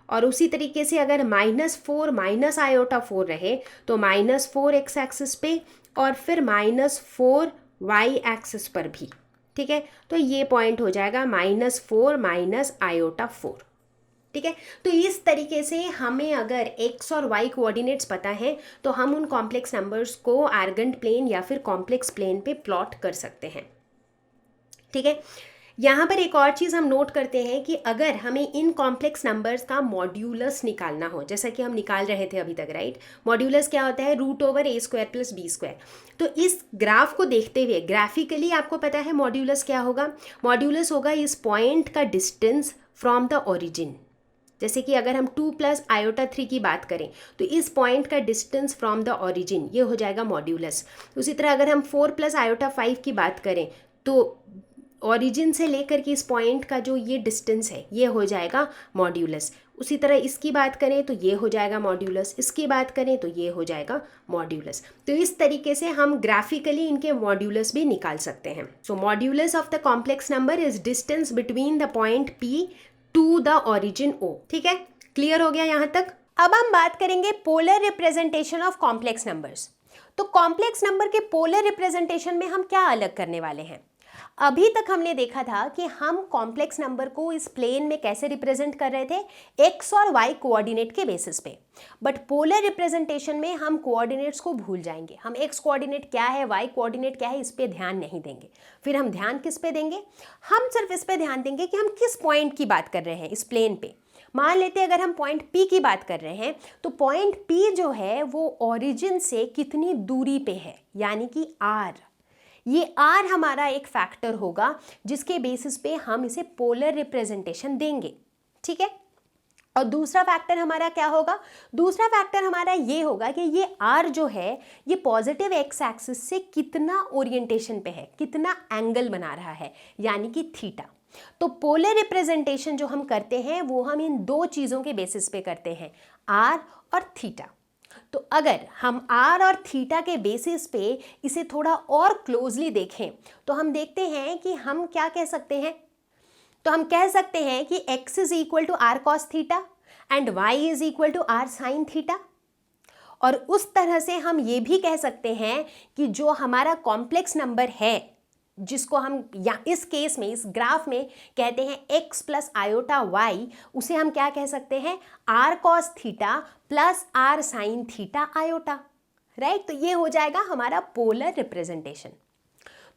और उसी तरीके से अगर -4 माइनस आयोटा 4 रहे तो -4 एक्स एक्सिस पे और फिर -4 वाई एक्सिस पर भी, ठीक है, तो ये पॉइंट हो जाएगा -4 माइनस आयोटा 4, ठीक है। तो इस तरीके से हमें अगर x और y कोऑर्डिनेट्स पता है तो हम उन कॉम्प्लेक्स नंबर्स को आर्गेंट प्लेन या फिर कॉम्प्लेक्स प्लेन पे प्लॉट कर सकते हैं, ठीक है। यहाँ पर एक और चीज़ हम नोट करते हैं कि अगर हमें इन कॉम्प्लेक्स नंबर्स का मॉड्यूलस निकालना हो, जैसा कि हम निकाल रहे थे अभी तक, राइट, मॉड्यूलस क्या होता है √a² + b²। तो इस ग्राफ को देखते हुए ग्राफिकली आपको पता है मॉड्यूलस क्या होगा। मॉड्यूलस होगा इस पॉइंट का डिस्टेंस फ्रॉम द ओरिजिन। जैसे कि अगर हम 2 प्लस आयोटा 3 की बात करें तो इस पॉइंट का डिस्टेंस फ्रॉम द ओरिजिन, ये हो जाएगा मॉड्यूलस। उसी तरह अगर हम 4 प्लस आयोटा 5 की बात करें तो ओरिजिन से लेकर के इस पॉइंट का जो ये डिस्टेंस है ये हो जाएगा मॉड्यूलस। उसी तरह इसकी बात करें तो ये हो जाएगा मॉड्यूलस, इसकी बात करें तो ये हो जाएगा मॉड्यूलस। तो इस तरीके से हम ग्राफिकली इनके मॉड्यूलस भी निकाल सकते हैं। So modulus of the complex number is distance between the point P to the origin O, ठीक है, क्लियर हो गया यहाँ तक। अब हम बात करेंगे polar representation of complex numbers. तो कॉम्प्लेक्स नंबर के पोलर रिप्रेजेंटेशन में हम क्या अलग करने वाले हैं। अभी तक हमने देखा था कि हम कॉम्प्लेक्स नंबर को इस प्लेन में कैसे रिप्रेजेंट कर रहे थे, एक्स और वाई कोऑर्डिनेट के बेसिस पे। बट पोलर रिप्रेजेंटेशन में हम कोऑर्डिनेट्स को भूल जाएंगे, हम एक्स कोऑर्डिनेट क्या है, वाई कोऑर्डिनेट क्या है, इस पे ध्यान नहीं देंगे। फिर हम ध्यान किस पे देंगे, हम सिर्फ इस पे ध्यान देंगे कि हम किस पॉइंट की बात कर रहे हैं इस प्लेन पे। मान लेते हैं अगर हम पॉइंट P की बात कर रहे हैं तो पॉइंट P जो है वो ओरिजिन से कितनी दूरी पे है, यानी कि R। ये R हमारा एक फैक्टर होगा जिसके बेसिस पे हम इसे पोलर रिप्रेजेंटेशन देंगे, ठीक है। और दूसरा फैक्टर हमारा क्या होगा, दूसरा फैक्टर हमारा ये होगा कि ये R जो है ये पॉजिटिव एक्स एक्सिस से कितना ओरिएंटेशन पे है, कितना एंगल बना रहा है, यानी कि थीटा। तो पोलर रिप्रेजेंटेशन जो हम करते हैं वो हम इन दो चीज़ों के बेसिस पे करते हैं, R और थीटा। तो अगर हम R और थीटा के बेसिस पे इसे थोड़ा और क्लोजली देखें तो हम देखते हैं कि हम क्या कह सकते हैं, तो हम कह सकते हैं कि x is equal to R cos theta and y is equal to R sin theta. और उस तरह से हम ये भी कह सकते हैं कि जो हमारा कॉम्प्लेक्स नंबर है जिसको हम या इस केस में, इस ग्राफ में कहते हैं x प्लस आयोटा y, उसे हम क्या कह सकते हैं, r cos theta plus r sine theta iota, right. तो ये हो जाएगा हमारा पोलर रिप्रेजेंटेशन।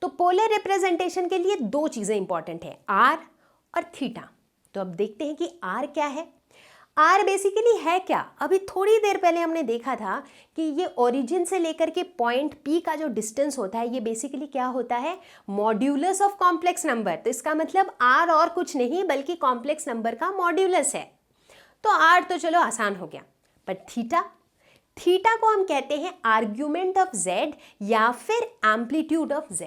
तो पोलर रिप्रेजेंटेशन के लिए दो चीज़ें इंपॉर्टेंट है, r और थीटा। तो अब देखते हैं कि r क्या है। r बेसिकली है क्या, अभी थोड़ी देर पहले हमने देखा था कि ये ओरिजिन से लेकर के पॉइंट P का जो डिस्टेंस होता है, ये बेसिकली क्या होता है, मॉड्यूलस ऑफ कॉम्प्लेक्स नंबर। तो इसका मतलब r और कुछ नहीं बल्कि कॉम्प्लेक्स नंबर का मॉड्यूलस है। तो r तो चलो आसान हो गया, पर थीटा को हम कहते हैं आर्ग्यूमेंट ऑफ z या फिर एम्पलीट्यूड ऑफ z।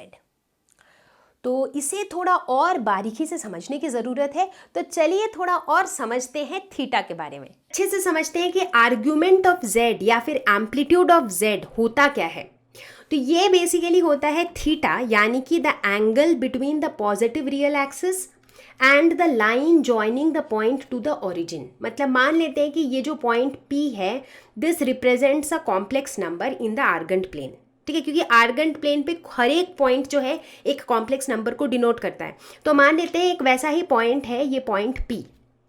तो इसे थोड़ा और बारीकी से समझने की ज़रूरत है। तो चलिए थोड़ा और समझते हैं थीटा के बारे में, अच्छे से समझते हैं कि आर्ग्यूमेंट ऑफ z या फिर एम्पलीट्यूड ऑफ z होता क्या है। तो ये बेसिकली होता है थीटा, यानी कि the angle between the positive real axis and the line joining the point to the origin. मतलब मान लेते हैं कि ये जो पॉइंट P है, this represents a complex number in the Argand plane, ठीक है, क्योंकि आर्गेंट प्लेन पे हर एक पॉइंट जो है एक कॉम्प्लेक्स नंबर को डिनोट करता है। तो मान लेते हैं एक वैसा ही पॉइंट है ये पॉइंट P,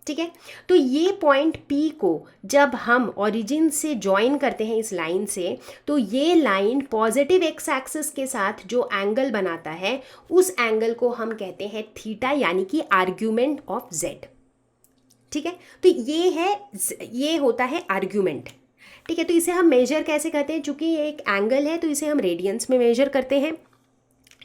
ठीक है। तो ये पॉइंट P को जब हम ओरिजिन से ज्वाइन करते हैं इस लाइन से, तो ये लाइन पॉजिटिव एक्स एक्सिस के साथ जो एंगल बनाता है उस एंगल को हम कहते हैं थीटा, यानी कि आर्ग्यूमेंट ऑफ z, ठीक है। तो ये होता है आर्ग्यूमेंट, ठीक है। तो इसे हम मेजर कैसे करते हैं, चूंकि ये एक एंगल है तो इसे हम रेडियंस में मेजर करते हैं,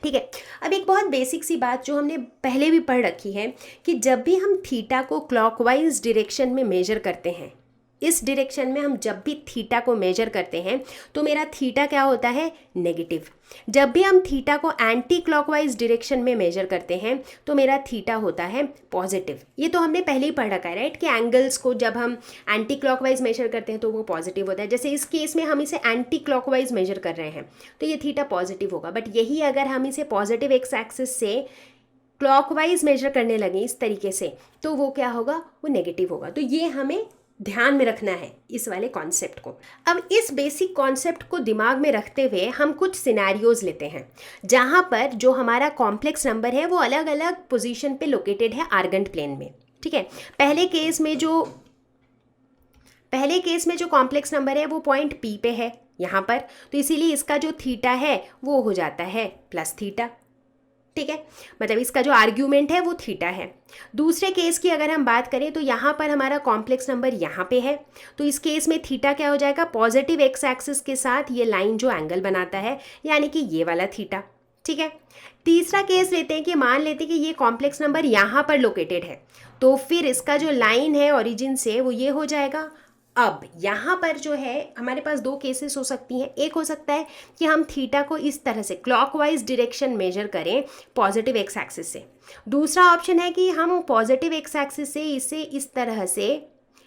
ठीक है। अब एक बहुत बेसिक सी बात जो हमने पहले भी पढ़ रखी है कि जब भी हम थीटा को क्लॉकवाइज डायरेक्शन में मेजर करते हैं, इस डायरेक्शन में हम जब भी थीटा को मेजर करते हैं तो मेरा थीटा क्या होता है, नेगेटिव। जब भी हम थीटा को एंटी क्लॉकवाइज डायरेक्शन में मेजर करते हैं तो मेरा थीटा होता है पॉजिटिव। ये तो हमने पहले ही पढ़ रखा है, राइट, कि एंगल्स को जब हम एंटी क्लॉकवाइज मेजर करते हैं तो वो पॉजिटिव होता है। जैसे इस केस में हम इसे एंटी क्लॉकवाइज मेजर कर रहे हैं तो ये थीटा पॉजिटिव होगा। बट यही अगर हम इसे पॉजिटिव एक्स एक्सिस से क्लॉकवाइज मेजर करने लगे इस तरीके से, तो वो क्या होगा, वो नेगेटिव होगा। तो ये हमें ध्यान में रखना है इस वाले कॉन्सेप्ट को। अब इस बेसिक कॉन्सेप्ट को दिमाग में रखते हुए हम कुछ सिनेरियोज लेते हैं जहाँ पर जो हमारा कॉम्प्लेक्स नंबर है वो अलग अलग पोजीशन पे लोकेटेड है आर्गेंट प्लेन में, ठीक है। पहले केस में जो कॉम्प्लेक्स नंबर है वो पॉइंट P पे है यहाँ पर, तो इसीलिए इसका जो थीटा है वो हो जाता है प्लस थीटा, ठीक है। मतलब इसका जो आर्ग्यूमेंट है वो थीटा है। दूसरे केस की अगर हम बात करें तो यहाँ पर हमारा कॉम्प्लेक्स नंबर यहाँ पे है, तो इस केस में थीटा क्या हो जाएगा, पॉजिटिव एक्स एक्सिस के साथ ये लाइन जो एंगल बनाता है, यानी कि ये वाला थीटा, ठीक है। तीसरा केस लेते हैं कि मान लेते हैं कि ये कॉम्प्लेक्स नंबर यहाँ पर लोकेटेड है, तो फिर इसका जो लाइन है ओरिजिन से वो ये हो जाएगा। अब यहाँ पर जो है हमारे पास दो केसेस हो सकती हैं। एक हो सकता है कि हम थीटा को इस तरह से क्लॉकवाइज डायरेक्शन मेजर करें पॉजिटिव एक्स एक्सिस से। दूसरा ऑप्शन है कि हम पॉजिटिव एक्स एक्सिस से इसे इस तरह से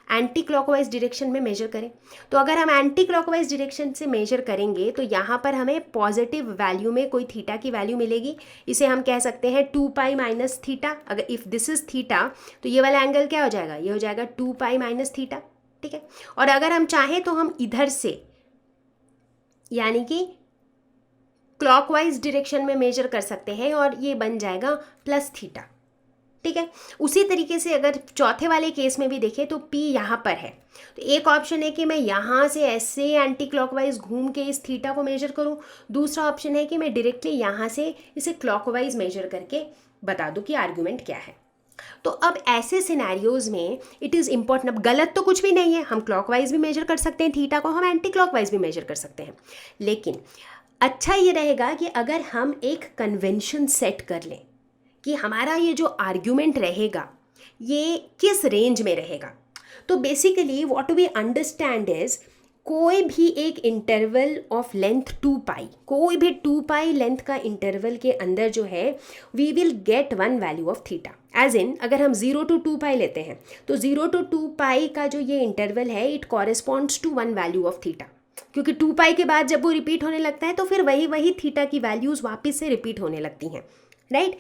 एंटी क्लॉकवाइज डायरेक्शन में मेजर करें। तो अगर हम एंटी क्लॉकवाइज डायरेक्शन से मेजर करेंगे तो यहाँ पर हमें पॉजिटिव वैल्यू में कोई थीटा की वैल्यू मिलेगी। इसे हम कह सकते हैं 2π माइनस थीटा। अगर इफ़ दिस इज थीटा तो ये वाला एंगल क्या हो जाएगा, ये हो जाएगा 2π माइनस थीटा, ठीक है। और अगर हम चाहें तो हम इधर से यानी कि क्लॉकवाइज डायरेक्शन में मेजर कर सकते हैं और ये बन जाएगा प्लस थीटा, ठीक है। उसी तरीके से अगर चौथे वाले केस में भी देखें तो P यहाँ पर है, तो एक ऑप्शन है कि मैं यहाँ से ऐसे एंटी क्लॉकवाइज घूम के इस थीटा को मेजर करूँ। दूसरा ऑप्शन है कि मैं डायरेक्टली यहाँ से इसे क्लॉकवाइज मेजर करके बता दूँ कि आर्ग्यूमेंट क्या है। तो अब ऐसे सिनेरियोज में इट इज़ इम्पॉर्टेंट, अब गलत तो कुछ भी नहीं है, हम क्लॉकवाइज भी मेजर कर सकते हैं थीटा को, हम एंटी क्लॉकवाइज भी मेजर कर सकते हैं। लेकिन अच्छा ये रहेगा कि अगर हम एक कन्वेंशन सेट कर लें कि हमारा ये जो आर्ग्यूमेंट रहेगा ये किस रेंज में रहेगा। तो basically what we understand is कोई भी एक इंटरवल ऑफ लेंथ 2π, कोई भी 2π लेंथ का इंटरवल के अंदर जो है we will get one value of theta. As in अगर हम 0 to 2π लेते हैं तो 0 to 2π का जो ये इंटरवल है it corresponds to one value of theta, क्योंकि 2π के बाद जब वो रिपीट होने लगता है तो फिर वही थीटा की वैल्यूज़ वापस से रिपीट होने लगती हैं, राइट।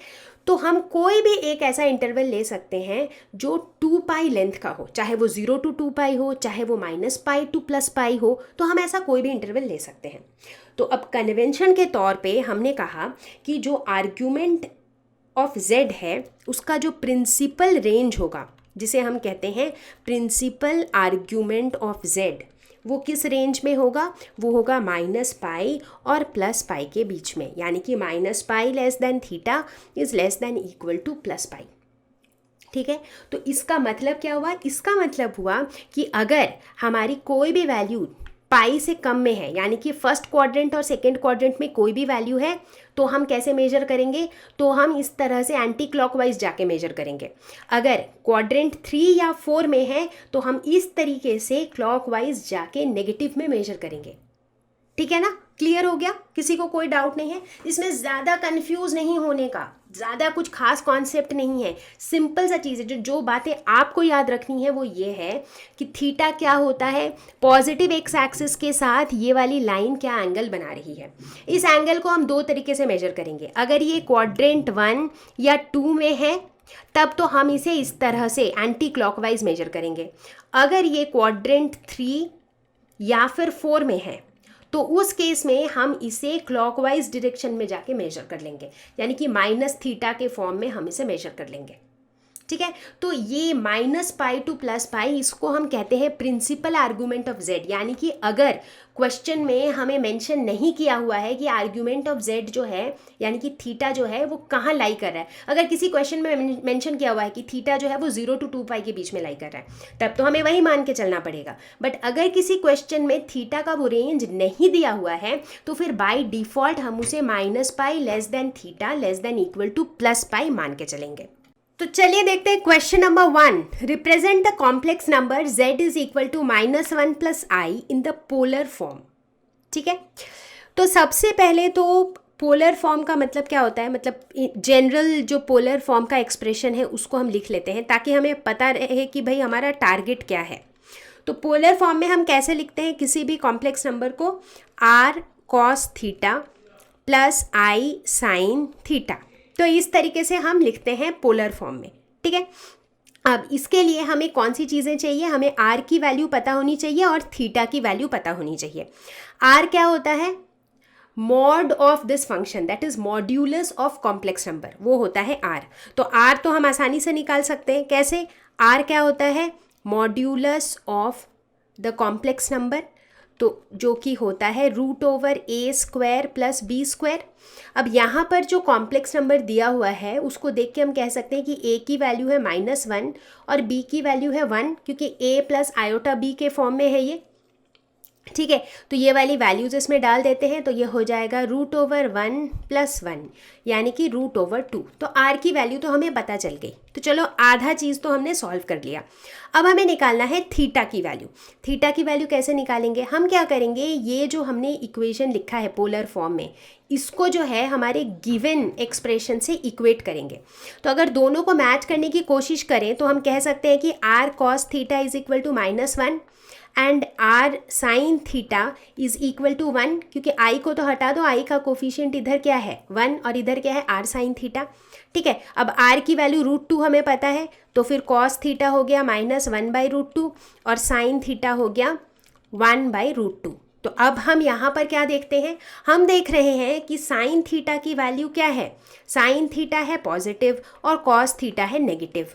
तो हम कोई भी एक ऐसा इंटरवल ले सकते हैं जो 2 पाई लेंथ का हो, चाहे वो 0 to 2 पाई हो, चाहे वो -पाई to +पाई हो, तो हम ऐसा कोई भी इंटरवल ले सकते हैं। तो अब कन्वेंशन के तौर पे हमने कहा कि जो आर्ग्यूमेंट ऑफ z है उसका जो प्रिंसिपल रेंज होगा, जिसे हम कहते हैं प्रिंसिपल आर्ग्यूमेंट ऑफ z, वो किस रेंज में होगा? वो होगा -पाई और +पाई के बीच में, यानी कि -pi less than theta is less than equal to +pi. ठीक है, तो इसका मतलब क्या हुआ? इसका मतलब हुआ कि अगर हमारी कोई भी वैल्यू पाई से कम में है, यानी कि फर्स्ट क्वाड्रेंट और सेकंड क्वाड्रेंट में कोई भी वैल्यू है, तो हम कैसे मेजर करेंगे? तो हम इस तरह से एंटी क्लॉकवाइज जाके मेजर करेंगे। अगर क्वाड्रेंट 3 या 4 में है तो हम इस तरीके से क्लॉकवाइज जाके नेगेटिव में मेजर करेंगे। ठीक है ना? क्लियर हो गया? किसी को कोई डाउट नहीं है? इसमें ज़्यादा कंफ्यूज नहीं होने का, ज़्यादा कुछ खास कॉन्सेप्ट नहीं है, सिंपल सा चीज़ है। जो बातें आपको याद रखनी है वो ये है कि थीटा क्या होता है, पॉजिटिव एक्स एक्सिस के साथ ये वाली लाइन क्या एंगल बना रही है। इस एंगल को हम दो तरीके से मेजर करेंगे। अगर ये क्वाड्रेंट 1 या 2 में है तब तो हम इसे इस तरह से एंटी क्लॉकवाइज मेजर करेंगे। अगर ये क्वाड्रेंट 3 या फिर 4 में है तो उस केस में हम इसे क्लॉकवाइज डायरेक्शन में जाके मेजर कर लेंगे, यानी कि -थीटा के फॉर्म में हम इसे मेजर कर लेंगे। ठीक है, तो ये -पाई to +पाई, इसको हम कहते हैं प्रिंसिपल आर्गूमेंट ऑफ z, यानी कि अगर क्वेश्चन में हमें मेंशन नहीं किया हुआ है कि आर्गूमेंट ऑफ z जो है, यानी कि थीटा जो है वो कहाँ लाई कर रहा है, अगर किसी क्वेश्चन में मेंशन किया हुआ है कि थीटा जो है वो 0 to 2 पाई के बीच में लाई कर रहा है, तब तो हमें वही मान के चलना पड़ेगा। बट अगर किसी क्वेश्चन में थीटा का वो रेंज नहीं दिया हुआ है तो फिर बाई डिफॉल्ट हम उसे -pi less than theta less than equal to +pi मान के चलेंगे। तो चलिए देखते हैं question number 1। Represent the complex number z is equal to -1 + i in the polar form. ठीक है, तो सबसे पहले तो पोलर फॉर्म का मतलब क्या होता है, मतलब जनरल जो पोलर फॉर्म का एक्सप्रेशन है उसको हम लिख लेते हैं ताकि हमें पता रहे कि भाई हमारा टारगेट क्या है। तो पोलर फॉर्म में हम कैसे लिखते हैं किसी भी कॉम्प्लेक्स नंबर को? r cos theta plus i sin theta. तो इस तरीके से हम लिखते हैं पोलर फॉर्म में। ठीक है, अब इसके लिए हमें कौन सी चीज़ें चाहिए? हमें r की वैल्यू पता होनी चाहिए और थीटा की वैल्यू पता होनी चाहिए। r क्या होता है? Mod of this function, that is modulus of complex number, वो होता है r। तो r तो हम आसानी से निकाल सकते हैं। कैसे? r क्या होता है? Modulus of the complex number, तो जो कि होता है √a² + b²। अब यहाँ पर जो कॉम्प्लेक्स नंबर दिया हुआ है उसको देख के हम कह सकते हैं कि a की वैल्यू है -1 और b की वैल्यू है 1, क्योंकि a + iota_b के फॉर्म में है ये। ठीक है, तो ये वाली वैल्यूज इसमें डाल देते हैं तो ये हो जाएगा √1 + 1, यानी कि √2। तो r की वैल्यू तो हमें पता चल गई। तो चलो आधा चीज़ तो हमने सॉल्व कर लिया। अब हमें निकालना है थीटा की वैल्यू। थीटा की वैल्यू कैसे निकालेंगे? हम क्या करेंगे, ये जो हमने इक्वेशन लिखा है पोलर फॉर्म में, इसको जो है हमारे गिवन एक्सप्रेशन से इक्वेट करेंगे। तो अगर दोनों को मैच करने की कोशिश करें तो हम कह सकते हैं कि r cos theta is equal to -1 and r sin theta is equal to 1, क्योंकि i को तो हटा दो, i का कोफिशिएंट इधर क्या है 1 और इधर क्या है r sin थीटा। ठीक है, अब r की वैल्यू √2 हमें पता है, तो फिर cos थीटा हो गया -1/√2 और sin थीटा हो गया 1/√2। तो अब हम यहाँ पर क्या देखते हैं? हम देख रहे हैं कि sin थीटा की वैल्यू क्या है? sin थीटा है पॉजिटिव और cos थीटा है नेगेटिव।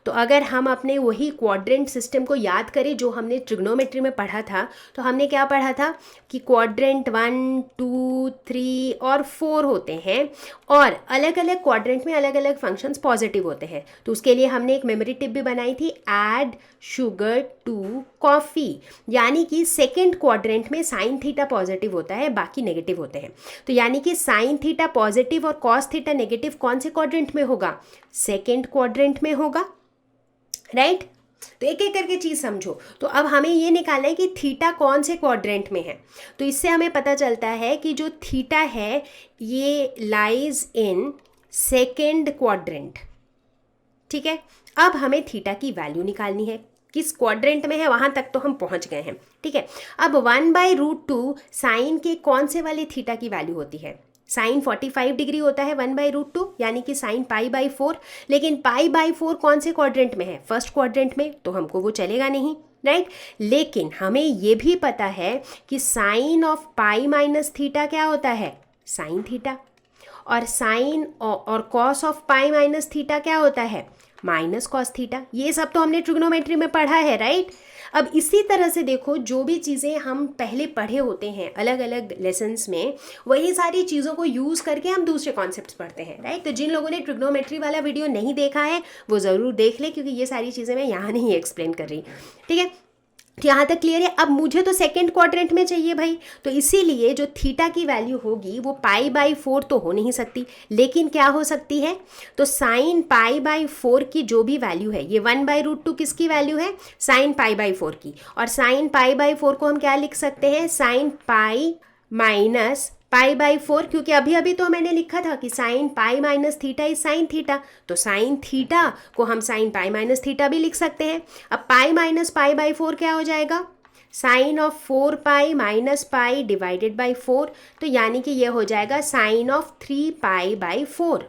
तो अगर हम अपने वही क्वाड्रेंट सिस्टम को याद करें जो हमने ट्रिग्नोमेट्री में पढ़ा था, तो हमने क्या पढ़ा था कि क्वाड्रेंट 1, 2, 3 और 4 होते हैं और अलग अलग क्वाड्रेंट में अलग अलग फंक्शंस पॉजिटिव होते हैं। तो उसके लिए हमने एक मेमोरी टिप भी बनाई थी, ऐड शुगर टू कॉफ़ी, यानी कि सेकेंड क्वाड्रेंट में साइन थीटा पॉजिटिव होता है, बाकी नेगेटिव होते हैं। तो यानी कि साइन थीटा पॉजिटिव और कॉस थीटा नेगेटिव कौन से क्वाड्रेंट में होगा? सेकेंड क्वाड्रेंट में होगा, राइट। तो एक एक करके चीज़ समझो। तो अब हमें ये निकालना है कि थीटा कौन से क्वाड्रेंट में है। तो इससे हमें पता चलता है कि जो थीटा है ये लाइज इन सेकेंड क्वाड्रेंट। ठीक है, अब हमें थीटा की वैल्यू निकालनी है, किस क्वाड्रेंट में है वहाँ तक तो हम पहुँच गए हैं। ठीक है, अब 1/√2 साइन के कौन से वाले थीटा की वैल्यू होती है? साइन 45 डिग्री होता है 1/√2 यानी कि साइन π/4, लेकिन π/4 कौन से क्वाड्रेंट में है? फर्स्ट क्वाड्रेंट में, तो हमको वो चलेगा नहीं, राइट। लेकिन हमें ये भी पता है कि sine of pi minus theta क्या होता है? Sine theta. और साइन और cos of pi minus theta क्या होता है? Minus cos theta. ये सब तो हमने ट्रिग्नोमेट्री में पढ़ा है, राइट। अब इसी तरह से देखो, जो भी चीज़ें हम पहले पढ़े होते हैं अलग अलग लेसन्स में, वही सारी चीज़ों को यूज़ करके हम दूसरे कॉन्सेप्ट्स पढ़ते हैं, राइट। तो जिन लोगों ने ट्रिग्नोमेट्री वाला वीडियो नहीं देखा है वो ज़रूर देख ले, क्योंकि ये सारी चीज़ें मैं यहाँ नहीं एक्सप्लेन कर रही, ठीक है। तो यहाँ तक क्लियर है। अब मुझे तो सेकेंड क्वाड्रेंट में चाहिए भाई, तो इसीलिए जो थीटा की वैल्यू होगी वो π/4 तो हो नहीं सकती, लेकिन क्या हो सकती है? तो साइन π/4 की जो भी वैल्यू है, ये 1/√2 किसकी वैल्यू है? साइन π/4 की। और साइन π/4 को हम क्या लिख सकते हैं? साइन पाई माइनस π/4, क्योंकि अभी अभी तो मैंने लिखा था कि sine pi minus theta is sine theta, तो साइन थीटा को हम साइन पाई माइनस थीटा भी लिख सकते हैं। अब पाई माइनस π/4 क्या हो जाएगा? Sine of 4π minus pi divided by 4, तो यानी कि ये हो जाएगा साइन ऑफ 3π/4,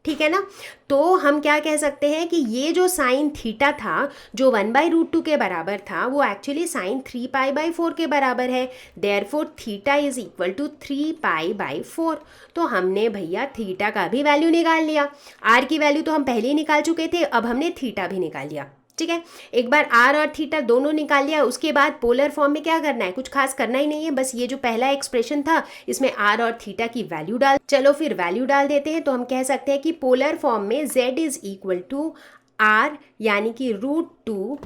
ठीक है ना। तो हम क्या कह सकते हैं कि ये जो साइन थीटा था जो 1/√2 के बराबर था, वो एक्चुअली साइन 3π/4 के बराबर है। Therefore theta is equal to 3π/4। तो हमने भैया थीटा का भी वैल्यू निकाल लिया। आर की वैल्यू तो हम पहले ही निकाल चुके थे, अब हमने थीटा भी निकाल लिया, ठीक है। एक बार आर और थीटा दोनों निकाल लिया, उसके बाद पोलर फॉर्म में क्या करना है? कुछ खास करना ही नहीं है, बस ये जो पहला एक्सप्रेशन था इसमें आर और थीटा की वैल्यू डाल, चलो फिर वैल्यू डाल देते हैं। तो हम कह सकते हैं कि पोलर फॉर्म में z is equal to r यानी कि √2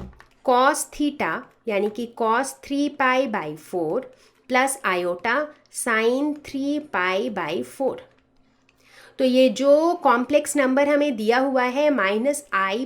कॉस थीटा यानी कि कॉस 3π/4 प्लस आयोटा साइन 3π/4। तो ये जो कॉम्प्लेक्स नंबर हमें दिया हुआ है -1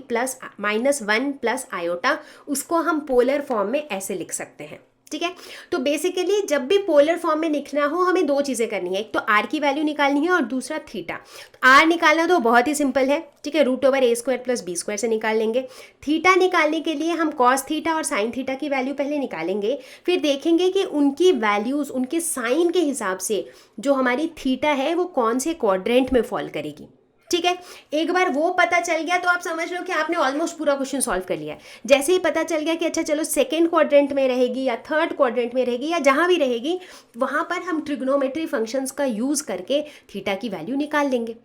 प्लस आयोटा, उसको हम पोलर फॉर्म में ऐसे लिख सकते हैं, ठीक है। तो बेसिकली जब भी पोलर फॉर्म में लिखना हो हमें दो चीज़ें करनी है, एक तो आर की वैल्यू निकालनी है और दूसरा थीटा। आर निकालना तो बहुत ही सिंपल है, ठीक है, √a² + b² से निकाल लेंगे। थीटा निकालने के लिए हम कॉस थीटा और साइन थीटा की वैल्यू पहले निकालेंगे, फिर देखेंगे कि उनकी वैल्यूज़ उनके साइन के हिसाब से जो हमारी थीटा है वो कौन से क्वाड्रेंट में फॉल करेगी, ठीक है। एक बार वो पता चल गया तो आप समझ लो कि आपने ऑलमोस्ट पूरा क्वेश्चन सॉल्व कर लिया है। जैसे ही पता चल गया कि अच्छा चलो सेकंड क्वाड्रेंट में रहेगी या थर्ड क्वाड्रेंट में रहेगी या जहाँ भी रहेगी, वहाँ पर हम ट्रिग्नोमेट्री फंक्शंस का यूज़ करके थीटा की वैल्यू निकाल लेंगे,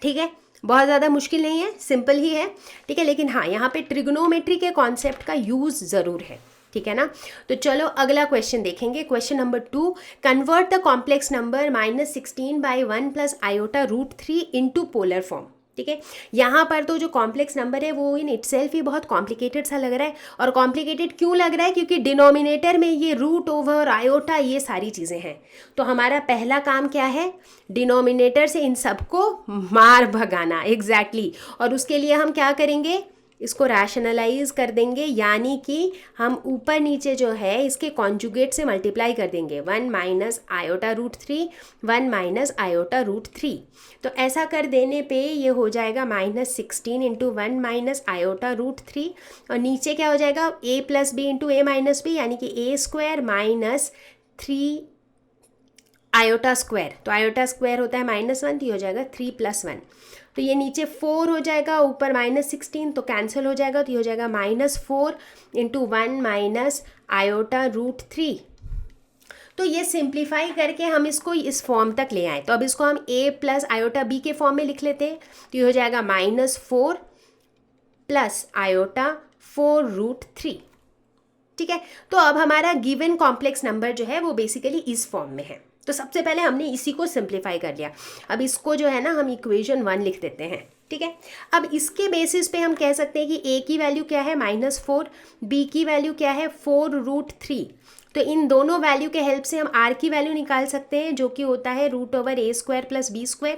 ठीक है। बहुत ज़्यादा मुश्किल नहीं है, सिंपल ही है, ठीक है। लेकिन हाँ, यहाँ पे ट्रिग्नोमेट्री के कॉन्सेप्ट का यूज़ ज़रूर है, ठीक है ना। तो चलो अगला क्वेश्चन देखेंगे। Question number 2, convert the complex number -16/1 plus iota √3 into polar form, ठीक है। यहाँ पर तो जो कॉम्प्लेक्स नंबर है वो इन इटसेल्फ ही बहुत कॉम्प्लिकेटेड सा लग रहा है। और कॉम्प्लिकेटेड क्यों लग रहा है? क्योंकि डिनोमिनेटर में ये √, आयोटा, ये सारी चीज़ें हैं। तो हमारा पहला काम क्या है? डिनोमिनेटर से इन सबको मार भगाना, एग्जैक्टली। और उसके लिए हम क्या करेंगे? इसको रैशनलाइज कर देंगे, यानी कि हम ऊपर नीचे जो है इसके कॉन्जुगेट से मल्टीप्लाई कर देंगे। 1 माइनस आयोटा √3, 1 माइनस आयोटा √3। तो ऐसा कर देने पे ये हो जाएगा -16 इंटू 1 माइनस आयोटा √3, और नीचे क्या हो जाएगा? a + b into a - b, यानी कि a² माइनस 3 आयोटा स्क्वायर। तो आयोटा स्क्वायर होता है -1, तो ये हो जाएगा 3 + 1। तो ये नीचे 4 हो जाएगा, ऊपर -16, तो कैंसिल हो जाएगा, तो ये हो जाएगा -4 इंटू 1 माइनस आयोटा √3। तो ये सिंप्लीफाई करके हम इसको इस फॉर्म तक ले आए। तो अब इसको हम a + आयोटा b के फॉर्म में लिख लेते हैं। तो ये हो जाएगा -4 प्लस आयोटा 4√3, ठीक है। तो अब हमारा गिवन कॉम्प्लेक्स नंबर जो है वो बेसिकली इस फॉर्म में है। तो सबसे पहले हमने इसी को सिंप्लीफाई कर लिया। अब इसको जो है ना हम इक्वेशन 1 लिख देते हैं, ठीक है। अब इसके बेसिस पे हम कह सकते हैं कि a की वैल्यू क्या है? -4, b की वैल्यू क्या है? 4√3। तो इन दोनों वैल्यू के हेल्प से हम r की वैल्यू निकाल सकते हैं, जो कि होता है √a² + b²,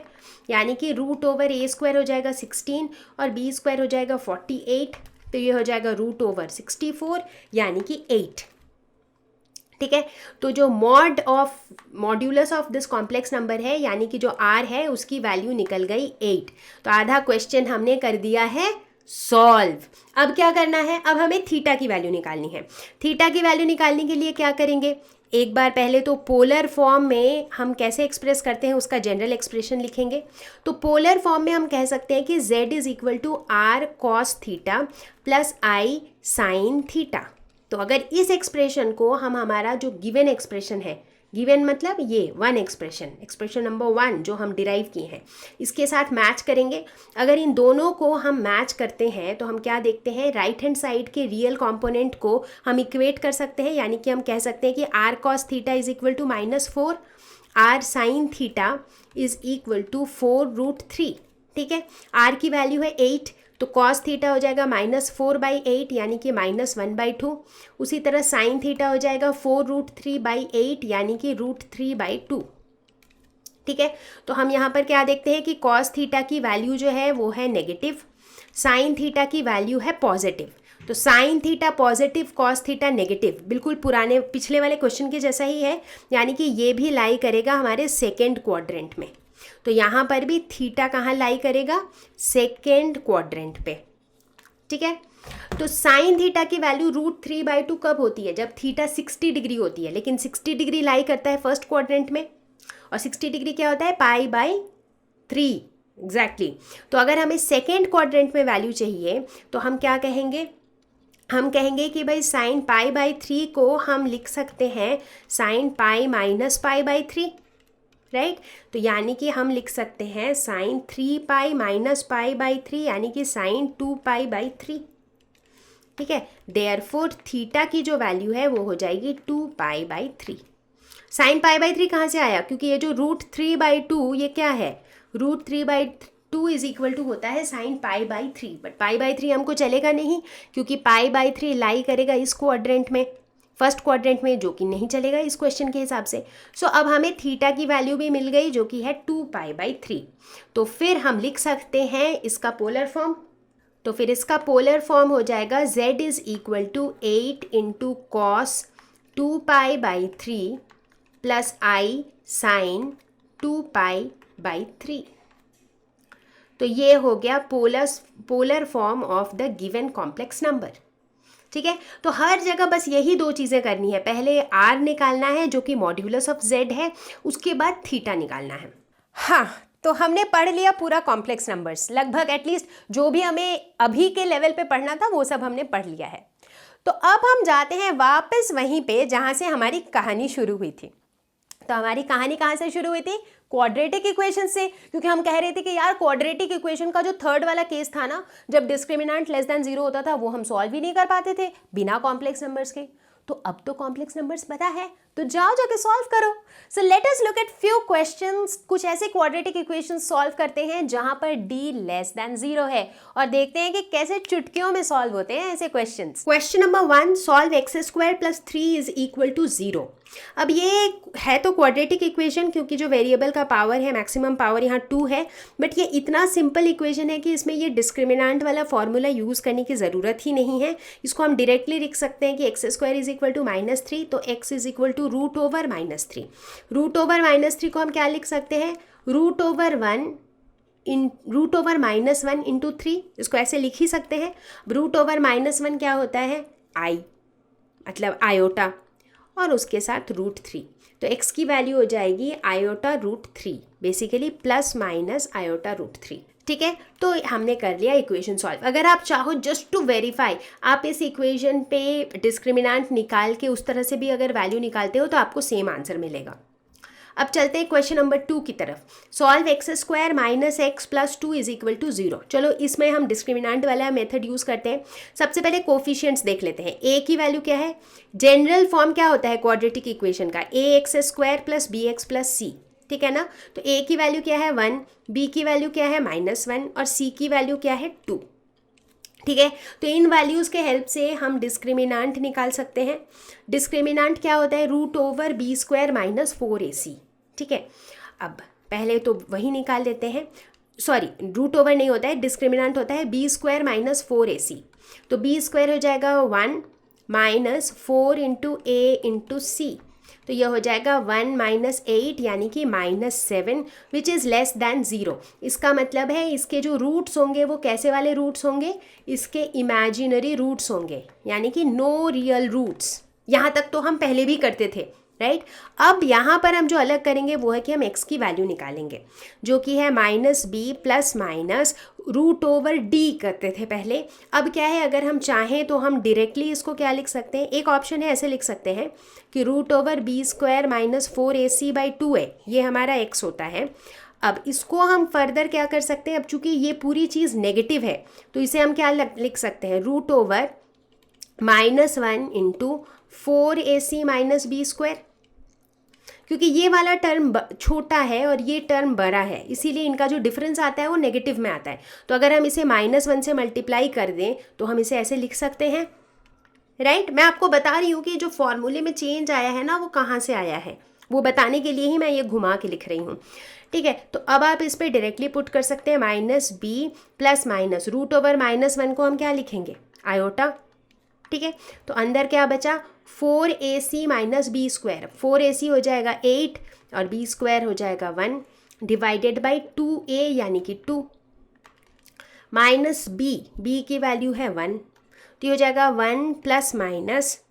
यानी कि √a² हो जाएगा 16 और b² हो जाएगा 48। तो ये हो जाएगा √64 यानी कि 8, ठीक है। तो जो modulus of this complex number है, यानी कि जो r है उसकी वैल्यू निकल गई 8। तो आधा क्वेश्चन हमने कर दिया है सॉल्व। अब क्या करना है? अब हमें थीटा की वैल्यू निकालनी है। थीटा की वैल्यू निकालने के लिए क्या करेंगे? एक बार पहले तो पोलर फॉर्म में हम कैसे एक्सप्रेस करते हैं उसका जनरल एक्सप्रेशन लिखेंगे। तो पोलर फॉर्म में हम कह सकते हैं कि z is equal to r cos theta plus I sine theta. तो अगर इस एक्सप्रेशन को हम हमारा जो गिवन एक्सप्रेशन है, गिवन मतलब ये वन एक्सप्रेशन नंबर 1 जो हम डिराइव किए हैं, इसके साथ मैच करेंगे। अगर इन दोनों को हम मैच करते हैं तो हम क्या देखते हैं, राइट हैंड साइड के रियल कंपोनेंट को हम इक्वेट कर सकते हैं, यानी कि हम कह सकते हैं कि r cos theta is equal to -4, r sine theta is equal to 4√3। ठीक है, आर की वैल्यू है 8, तो कॉस थीटा हो जाएगा -4/8 यानी कि -1/2। उसी तरह साइन थीटा हो जाएगा 4√3/8 यानी कि √3/2। ठीक है, तो हम यहाँ पर क्या देखते हैं कि कॉस थीटा की वैल्यू जो है वो है नेगेटिव, साइन थीटा की वैल्यू है पॉजिटिव। तो sine theta positive, cos theta negative, बिल्कुल पुराने पिछले वाले क्वेश्चन के जैसा ही है, यानी कि ये भी लाई करेगा हमारे सेकेंड क्वाड्रेंट में। तो यहाँ पर भी थीटा कहाँ लाई करेगा, सेकेंड क्वाड्रेंट पे। ठीक है, तो साइन थीटा की वैल्यू √3/2 कब होती है, जब थीटा 60 डिग्री होती है, लेकिन 60 डिग्री लाई करता है फर्स्ट क्वाड्रेंट में, और 60 डिग्री क्या होता है, π/3 एग्जैक्टली। तो अगर हमें सेकेंड क्वाड्रेंट में वैल्यू चाहिए तो हम क्या कहेंगे, हम कहेंगे कि भाई साइन π/3 को हम लिख सकते हैं साइन π - π/3, राइट। तो यानी कि हम लिख सकते हैं साइन 3π - π/3 यानी कि साइन 2π/3। ठीक है, देयरफॉर थीटा की जो वैल्यू है वो हो जाएगी 2π/3। साइन π/3 कहाँ से आया, क्योंकि ये जो √3/2 ये क्या है, √3/2 इज इक्वल टू होता है साइन π/3, बट π/3 हमको चलेगा नहीं क्योंकि π/3 लाई करेगा इस क्वाड्रेंट में, फर्स्ट क्वाड्रेंट में, जो कि नहीं चलेगा इस क्वेश्चन के हिसाब से। सो अब हमें थीटा की वैल्यू भी मिल गई जो कि है 2π/3। तो फिर हम लिख सकते हैं इसका पोलर फॉर्म। तो फिर इसका पोलर फॉर्म हो जाएगा z is equal to 8 into cos 2π/3 plus I sine 2π/3। तो ये हो गया polar form of the given complex number. ठीक है, तो हर जगह बस यही दो चीज़ें करनी है, पहले r निकालना है जो कि मॉड्यूलस ऑफ z है, उसके बाद थीटा निकालना है। हाँ, तो हमने पढ़ लिया पूरा कॉम्प्लेक्स नंबर्स, लगभग एटलीस्ट जो भी हमें अभी के लेवल पे पढ़ना था वो सब हमने पढ़ लिया है। तो अब हम जाते हैं वापस वहीं पे जहाँ से हमारी कहानी शुरू हुई थी। तो हमारी कहानी कहाँ से शुरू हुई थी, क्वाड्रेटिक इक्वेशन से, क्योंकि हम कह रहे थे कि यार क्वाड्रेटिक इक्वेशन का जो थर्ड वाला केस था ना, जब डिस्क्रिमिनेंट लेस देन 0 होता था, वो हम सॉल्व ही नहीं कर पाते थे बिना कॉम्प्लेक्स नंबर्स के। तो अब तो कॉम्प्लेक्स नंबर्स पता है, तो जाओ जाके सॉल्व करो। So let us look at few questions, कुछ ऐसे क्वाड्रेटिक इक्वेशंस सॉल्व करते हैं जहां पर d लेस देन 0 है, और देखते हैं कि कैसे चुटकियों में सॉल्व होते हैं ऐसे questions. Question number 1, solve x² + 3 is equal to 0। अब ये है तो क्वाड्रेटिक इक्वेशन, क्योंकि जो वेरिएबल का पावर है, मैक्सिमम पावर यहाँ 2 है, बट ये इतना सिंपल इक्वेशन है कि इसमें ये डिस्क्रिमिनेंट वाला फॉर्मूला यूज़ करने की ज़रूरत ही नहीं है। इसको हम डायरेक्टली लिख सकते हैं कि x² इज इक्वल टू -3, तो x इज इक्वल टू √/-3। √/-3 को हम क्या लिख सकते हैं, √1 इंटू 3, इसको ऐसे लिख ही सकते हैं। √1 क्या होता है, i मतलब आयोटा, और उसके साथ √3, तो x की वैल्यू हो जाएगी iota √3, basically plus minus iota √3। ठीक है, तो हमने कर लिया इक्वेशन सॉल्व। अगर आप चाहो जस्ट टू वेरीफाई, आप इस इक्वेशन पे डिस्क्रिमिनेंट निकाल के उस तरह से भी अगर वैल्यू निकालते हो तो आपको सेम आंसर मिलेगा। अब चलते हैं क्वेश्चन नंबर 2 की तरफ। Solve x² - x + 2 is equal to 0। चलो इसमें हम डिस्क्रिमिनेंट वाला मेथड यूज़ करते हैं। सबसे पहले कोफिशिएंट्स देख लेते हैं। a की वैल्यू क्या है, जनरल फॉर्म क्या होता है क्वाड्रेटिक इक्वेशन का, ax² + bx + c। ठीक है ना, तो a की वैल्यू क्या है 1, b की वैल्यू क्या है -1, और c की वैल्यू क्या है 2। ठीक है, तो इन वैल्यूज़ के हेल्प से हम डिस्क्रिमिनेंट निकाल सकते हैं। डिस्क्रिमिनेंट क्या होता है, √b² - 4ac। ठीक है, अब पहले तो वही निकाल लेते हैं, सॉरी √ओवर नहीं होता है, डिस्क्रिमिनेंट होता है b² - 4ac। तो b² हो जाएगा 1 - 4 इंटू a इंटू c, तो यह हो जाएगा 1 - 8 यानी कि -7, विच इज़ लेस दैन 0। इसका मतलब है इसके जो रूट्स होंगे वो कैसे वाले रूट्स होंगे, इसके इमेजिनरी रूट्स होंगे, यानी कि नो रियल रूट्स। यहाँ तक तो हम पहले भी करते थे, राइट। अब यहाँ पर हम जो अलग करेंगे वो है कि हम x की वैल्यू निकालेंगे, जो कि है -b प्लस माइनस √d करते थे पहले। अब क्या है, अगर हम चाहें तो हम डायरेक्टली इसको क्या लिख सकते हैं, एक ऑप्शन है ऐसे लिख सकते हैं कि √b² माइनस 4ac/2a, ये हमारा x होता है। अब इसको हम फर्दर क्या कर सकते हैं, अब चूंकि ये पूरी चीज़ नेगेटिव है तो इसे हम क्या लिख सकते हैं, √-1 इंटू 4ac माइनस b², क्योंकि ये वाला टर्म छोटा है और ये टर्म बड़ा है, इसीलिए इनका जो डिफरेंस आता है वो नेगेटिव में आता है। तो अगर हम इसे -1 से मल्टीप्लाई कर दें तो हम इसे ऐसे लिख सकते हैं, राइट। मैं आपको बता रही हूँ कि जो फॉर्मूले में चेंज आया है ना वो कहाँ से आया है, वो बताने के लिए ही मैं ये घुमा के लिख रही हूँ, ठीक है। तो अब आप इस पर डायरेक्टली पुट कर सकते हैं -b प्लस माइनस √-1 को हम क्या लिखेंगे, आयोटा, ठीक है। तो अंदर क्या बचा, 4ac माइनस b², 4ac हो जाएगा 8 और b² हो जाएगा 1 डिवाइडेड बाई 2a यानी कि 2 माइनस b की वैल्यू है 1, तो ये हो जाएगा 1 प्लस माइनस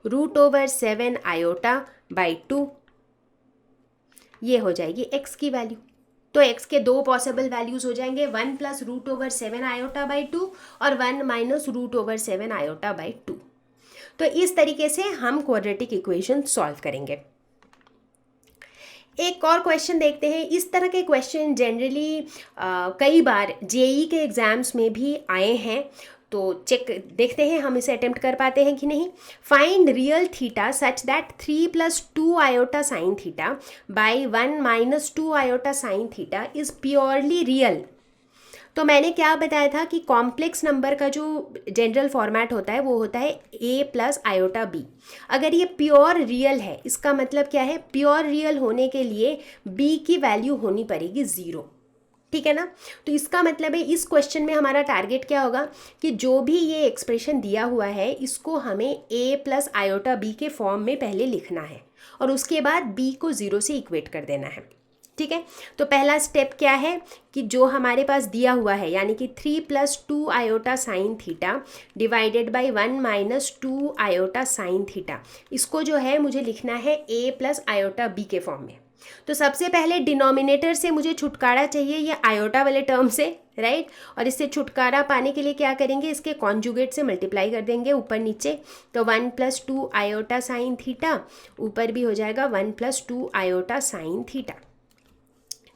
√7 आयोटा बाई 2, ये हो जाएगी x की वैल्यू। तो x के दो पॉसिबल वैल्यूज हो जाएंगे, 1 प्लस √7 आयोटा बाई 2 और 1 माइनस √7 आयोटा बाई 2। तो इस तरीके से हम क्वाड्रेटिक इक्वेशन सॉल्व करेंगे। एक और क्वेश्चन देखते हैं। इस तरह के क्वेश्चन जनरली कई बार जेई के एग्जाम्स में भी आए हैं, तो चेक देखते हैं हम इसे अटेम्प्ट कर पाते हैं कि नहीं। Find real theta such that 3 + 2 iota sine theta by 1 - 2 iota sine theta is purely real. तो मैंने क्या बताया था कि कॉम्प्लेक्स नंबर का जो जनरल फॉर्मेट होता है वो होता है a प्लस आयोटा b। अगर ये प्योर रियल है, इसका मतलब क्या है, प्योर रियल होने के लिए b की वैल्यू होनी पड़ेगी 0, ठीक है ना। तो इसका मतलब है इस क्वेश्चन में हमारा टारगेट क्या होगा कि जो भी ये एक्सप्रेशन दिया हुआ है इसको हमें a प्लस आयोटा b के फॉर्म में पहले लिखना है और उसके बाद b को 0 से इक्वेट कर देना है, ठीक है। तो पहला स्टेप क्या है कि जो हमारे पास दिया हुआ है यानी कि 3 + 2 iota sine theta divided by 1 - 2 iota sine theta, इसको जो है मुझे लिखना है a प्लस आयोटा b के फॉर्म में। तो सबसे पहले डिनोमिनेटर से मुझे छुटकारा चाहिए ये आयोटा वाले टर्म से, राइट। और इससे छुटकारा पाने के लिए क्या करेंगे, इसके कॉन्जुगेट से मल्टीप्लाई कर देंगे ऊपर नीचे। तो 1 + 2 आयोटा साइन थीटा, ऊपर भी हो जाएगा 1 + 2 आयोटा साइन थीटा,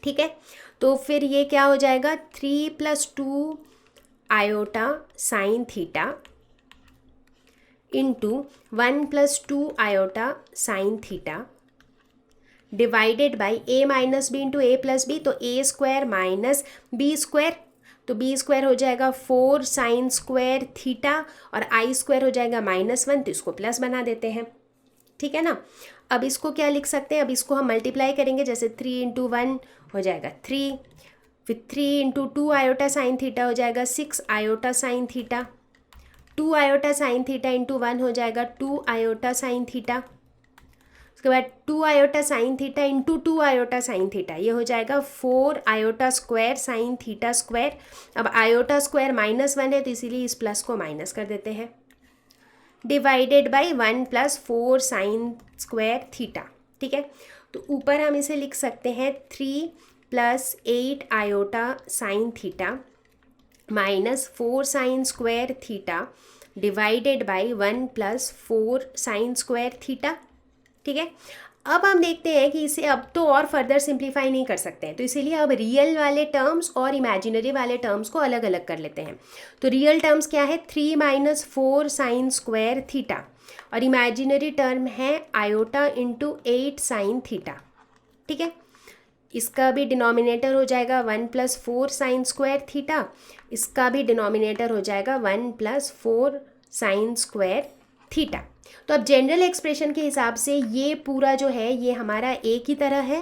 ठीक है। तो फिर ये क्या हो जाएगा, 3 + 2 iota sine theta into 1 + 2 iota sine theta divided by a minus b into a plus b, तो a² माइनस b², तो b² हो जाएगा 4 साइन स्क्वायर थीटा और i² हो जाएगा -1, तो इसको प्लस बना देते हैं, ठीक है ना। अब इसको क्या लिख सकते हैं, अब इसको हम मल्टीप्लाई करेंगे, जैसे 3 × 1 हो जाएगा 3, फिर 3 × 2 आयोटा साइन थीटा हो जाएगा 6 iota sine theta, 2 iota sine theta into 1 हो जाएगा 2 आयोटा साइन थीटा, उसके बाद 2 iota sine theta into 2 iota sine theta, ये हो जाएगा 4 iota square sine theta square. अब आयोटा स्क्वायर -1 है तो इसीलिए इस प्लस को माइनस कर देते हैं, divided by 1 + 4 sine square theta, ठीक है। तो ऊपर हम इसे लिख सकते हैं 3 + 8 iota sine theta minus 4 sine square theta divided by 1 + 4 sine square theta, ठीक है। अब हम देखते हैं कि इसे अब तो और फर्दर सिंप्लीफाई नहीं कर सकते हैं, तो इसीलिए अब रियल वाले टर्म्स और इमेजिनरी वाले टर्म्स को अलग अलग कर लेते हैं। तो रियल टर्म्स क्या है, 3 - 4 साइन स्क्वायर थीटा, और इमेजिनरी टर्म है आयोटा इंटू 8 साइन थीटा, ठीक है। इसका भी डिनोमिनेटर हो जाएगा 1 + 4 साइन स्क्वायर थीटा, इसका भी डिनोमिनेटर हो जाएगा 1 + 4 साइन स्क्वायर थीटा। तो अब जनरल एक्सप्रेशन के हिसाब से ये पूरा जो है ये हमारा a की तरह है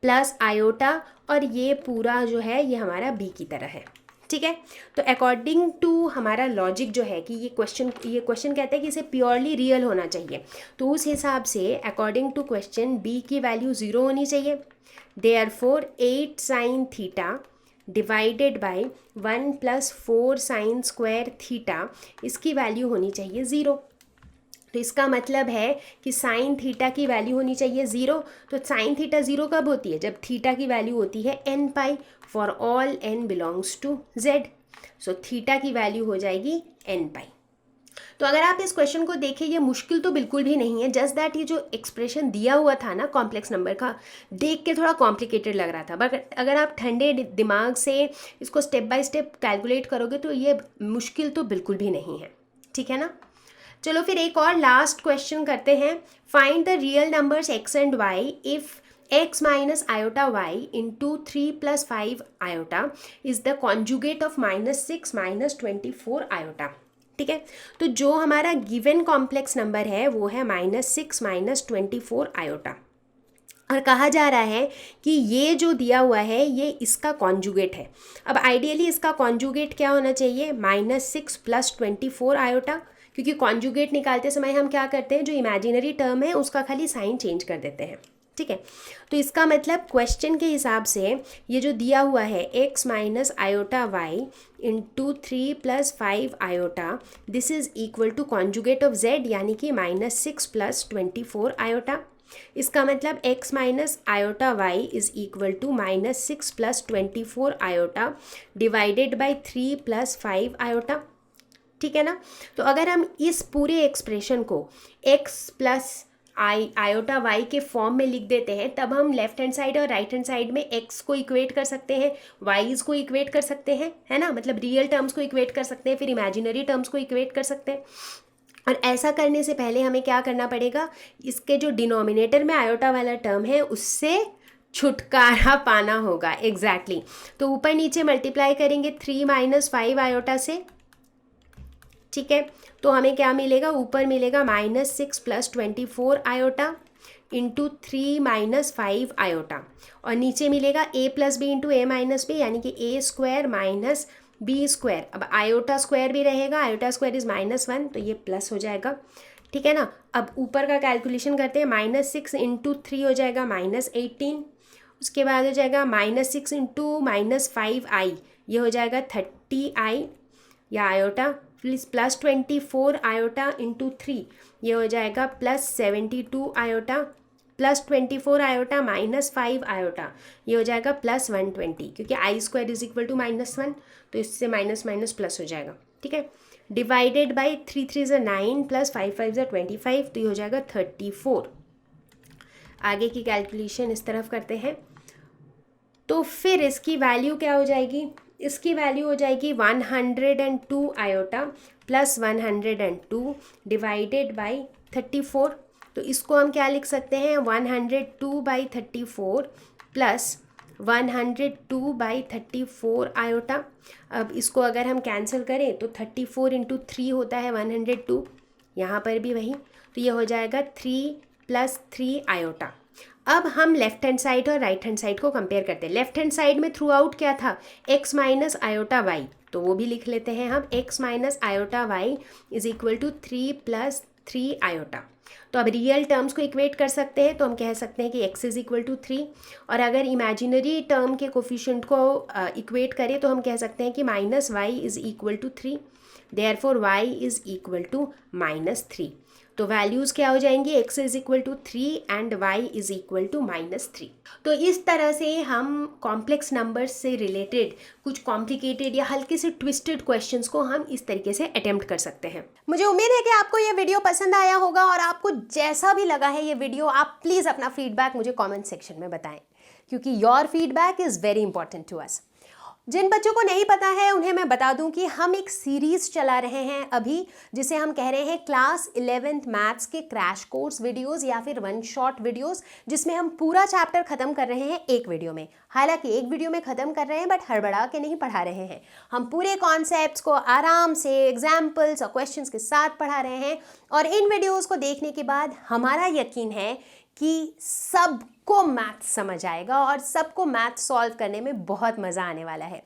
प्लस आयोटा, और ये पूरा जो है ये हमारा b की तरह है, ठीक है। तो अकॉर्डिंग टू हमारा लॉजिक जो है कि ये क्वेश्चन कहते हैं कि इसे प्योरली रियल होना चाहिए, तो उस हिसाब से अकॉर्डिंग टू क्वेश्चन b की वैल्यू 0 होनी चाहिए। Therefore 8 sign theta divided by 1 + 4 sine square theta, इसकी वैल्यू होनी चाहिए 0। तो इसका मतलब है कि साइन थीटा की वैल्यू होनी चाहिए 0। तो साइन थीटा 0 कब होती है? जब थीटा की वैल्यू होती है n pi for all n belongs to z। So theta की वैल्यू हो जाएगी n पाई। तो अगर आप इस क्वेश्चन को देखें, ये मुश्किल तो बिल्कुल भी नहीं है, जस्ट दैट ये जो एक्सप्रेशन दिया हुआ था ना कॉम्प्लेक्स नंबर का, देख के थोड़ा कॉम्प्लिकेटेड लग रहा था, बट अगर आप ठंडे दिमाग से इसको स्टेप बाय स्टेप कैलकुलेट करोगे तो ये मुश्किल तो बिल्कुल भी नहीं है। ठीक है ना? चलो फिर एक और लास्ट क्वेश्चन करते हैं। Find the real numbers x and y if x minus iota y into 3 plus 5 iota is the conjugate of -6 minus 24 iota. ठीक है, तो जो हमारा गिवन कॉम्प्लेक्स नंबर है वो है -6 माइनस 24 आयोटा, और कहा जा रहा है कि ये जो दिया हुआ है ये इसका कॉन्जुगेट है। अब आइडियली इसका कॉन्जुगेट क्या होना चाहिए? -6 प्लस 24 आयोटा, क्योंकि कॉन्जुगेट निकालते समय हम क्या करते हैं, जो इमेजिनरी टर्म है उसका खाली साइन चेंज कर देते हैं। ठीक है, तो इसका मतलब क्वेश्चन के हिसाब से ये जो दिया हुआ है x minus iota y into 3 plus 5 iota, this is equal to conjugate of z, यानी कि -6 प्लस 24 आयोटा। इसका मतलब x minus iota y is equal to -6 plus 24 iota divided by 3 plus 5 iota. ठीक है ना? तो अगर हम इस पूरे एक्सप्रेशन को x प्लस आयोटा y के फॉर्म में लिख देते हैं, तब हम लेफ्ट हैंड साइड और राइट हैंड साइड में x को इक्वेट कर सकते हैं, y's को इक्वेट कर सकते हैं, है ना? मतलब रियल टर्म्स को इक्वेट कर सकते हैं, फिर इमेजिनरी टर्म्स को इक्वेट कर सकते हैं। और ऐसा करने से पहले हमें क्या करना पड़ेगा? इसके जो डिनोमिनेटर में आयोटा वाला टर्म है उससे छुटकारा पाना होगा। एग्जैक्टली तो ऊपर नीचे मल्टीप्लाई करेंगे 3 माइनस 5 आयोटा से। ठीक है, तो हमें क्या मिलेगा? ऊपर मिलेगा -6 plus 24 iota into 3 minus 5 iota, और नीचे मिलेगा a plus b into a minus b, यानी कि a square minus b square. अब आयोटा स्क्वायर भी रहेगा, आयोटा स्क्वायर इज -1, तो ये प्लस हो जाएगा। ठीक है ना? अब ऊपर का कैलकुलेशन करते हैं, -6 इंटू 3 हो जाएगा -18, उसके बाद हो जाएगा -6 इंटू -5i, ये हो जाएगा 30i या आयोटा, प्लस 24 आयोटा इंटू 3, ये हो जाएगा +72 आयोटा, प्लस 24 आयोटा -5 आयोटा, ये हो जाएगा +120, क्योंकि आई स्क्वायर इज इक्वल टू -1, तो इससे माइनस माइनस प्लस हो जाएगा। ठीक है, डिवाइडेड बाई 3 3 ज़ा 9 प्लस 5 5 ज़ा 25, तो ये हो जाएगा 34। आगे की कैलकुलेशन इस तरफ करते हैं, तो फिर इसकी वैल्यू क्या हो जाएगी? इसकी वैल्यू हो जाएगी 102 आयोटा प्लस 102 डिवाइडेड बाई 34। तो इसको हम क्या लिख सकते हैं? 102 बाई 34 प्लस 102 बाई 34 आयोटा। अब इसको अगर हम कैंसिल करें तो 34 इंटू 3 होता है 102, यहाँ पर भी वही, तो ये हो जाएगा 3 प्लस 3 आयोटा। अब हम लेफ्ट हैंड साइड और राइट हैंड साइड को कंपेयर करते हैं। लेफ्ट हैंड साइड में थ्रू आउट क्या था? x माइनस आयोटा वाई, तो वो भी लिख लेते हैं हम, x minus iota y is equal to 3 plus 3 iota. तो अब रियल टर्म्स को इक्वेट कर सकते हैं, तो हम कह सकते हैं कि x इज इक्वल टू 3, और अगर इमेजिनरी टर्म के कोफिशिएंट को इक्वेट करें तो हम कह सकते हैं कि -y is equal to 3, therefore y is equal to -3। तो वैल्यूज़ क्या हो जाएंगी? x is equal to 3 and y is equal to -3। तो इस तरह से हम कॉम्प्लेक्स नंबर्स से रिलेटेड कुछ कॉम्प्लिकेटेड या हल्के से ट्विस्टेड क्वेश्चंस को हम इस तरीके से अटेम्प्ट कर सकते हैं। मुझे उम्मीद है कि आपको ये वीडियो पसंद आया होगा, और आपको जैसा भी लगा है ये वीडियो, आप प्लीज़ अपना फीडबैक मुझे कॉमेंट सेक्शन में बताएं, क्योंकि your feedback is very important to us. जिन बच्चों को नहीं पता है उन्हें मैं बता दूं कि हम एक सीरीज़ चला रहे हैं अभी, जिसे हम कह रहे हैं क्लास 11th मैथ्स के क्रैश कोर्स वीडियोस या फिर वन शॉट वीडियोस, जिसमें हम पूरा चैप्टर ख़त्म कर रहे हैं एक वीडियो में। हालांकि एक वीडियो में ख़त्म कर रहे हैं, बट हड़बड़ा के नहीं पढ़ा रहे हैं। हम पूरे कॉन्सेप्ट्स को आराम से एग्जाम्पल्स और क्वेश्चंस के साथ पढ़ा रहे हैं, और इन वीडियोज़ को देखने के बाद हमारा यकीन है कि सबको मैथ समझ आएगा और सबको मैथ सॉल्व करने में बहुत मज़ा आने वाला है।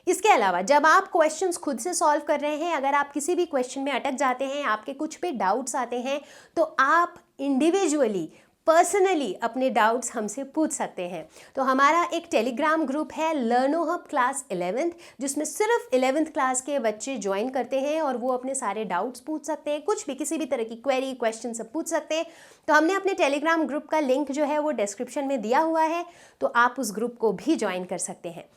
इसके अलावा जब आप क्वेश्चंस खुद से सॉल्व कर रहे हैं, अगर आप किसी भी क्वेश्चन में अटक जाते हैं, आपके कुछ भी डाउट्स आते हैं, तो आप इंडिविजुअली पर्सनली अपने डाउट्स हमसे पूछ सकते हैं। तो हमारा एक टेलीग्राम ग्रुप है लर्नो हब क्लास 11th, जिसमें सिर्फ 11th क्लास के बच्चे ज्वाइन करते हैं और वो अपने सारे डाउट्स पूछ सकते हैं, कुछ भी किसी भी तरह की क्वेरी क्वेश्चन सब पूछ सकते हैं। तो हमने अपने टेलीग्राम ग्रुप का लिंक जो है वो डिस्क्रिप्शन में दिया हुआ है, तो आप उस ग्रुप को भी ज्वाइन कर सकते हैं।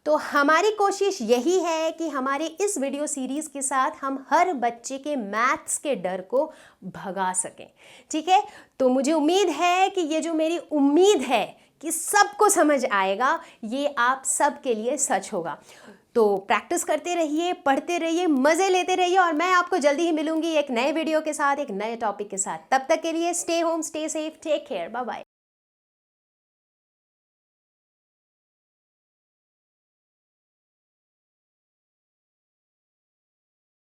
तो हमारी कोशिश यही है कि हमारे इस वीडियो सीरीज़ के साथ हम हर बच्चे के मैथ्स के डर को भगा सकें, ठीक है। तो मुझे उम्मीद है कि ये जो मेरी उम्मीद है कि सबको समझ आएगा, ये आप सब के लिए सच होगा। तो प्रैक्टिस करते रहिए, पढ़ते रहिए, मज़े लेते रहिए और मैं आपको जल्दी ही मिलूंगी एक नए वीडियो के साथ, एक नए टॉपिक के साथ। तब तक के लिए stay home, stay safe, take care, bye bye.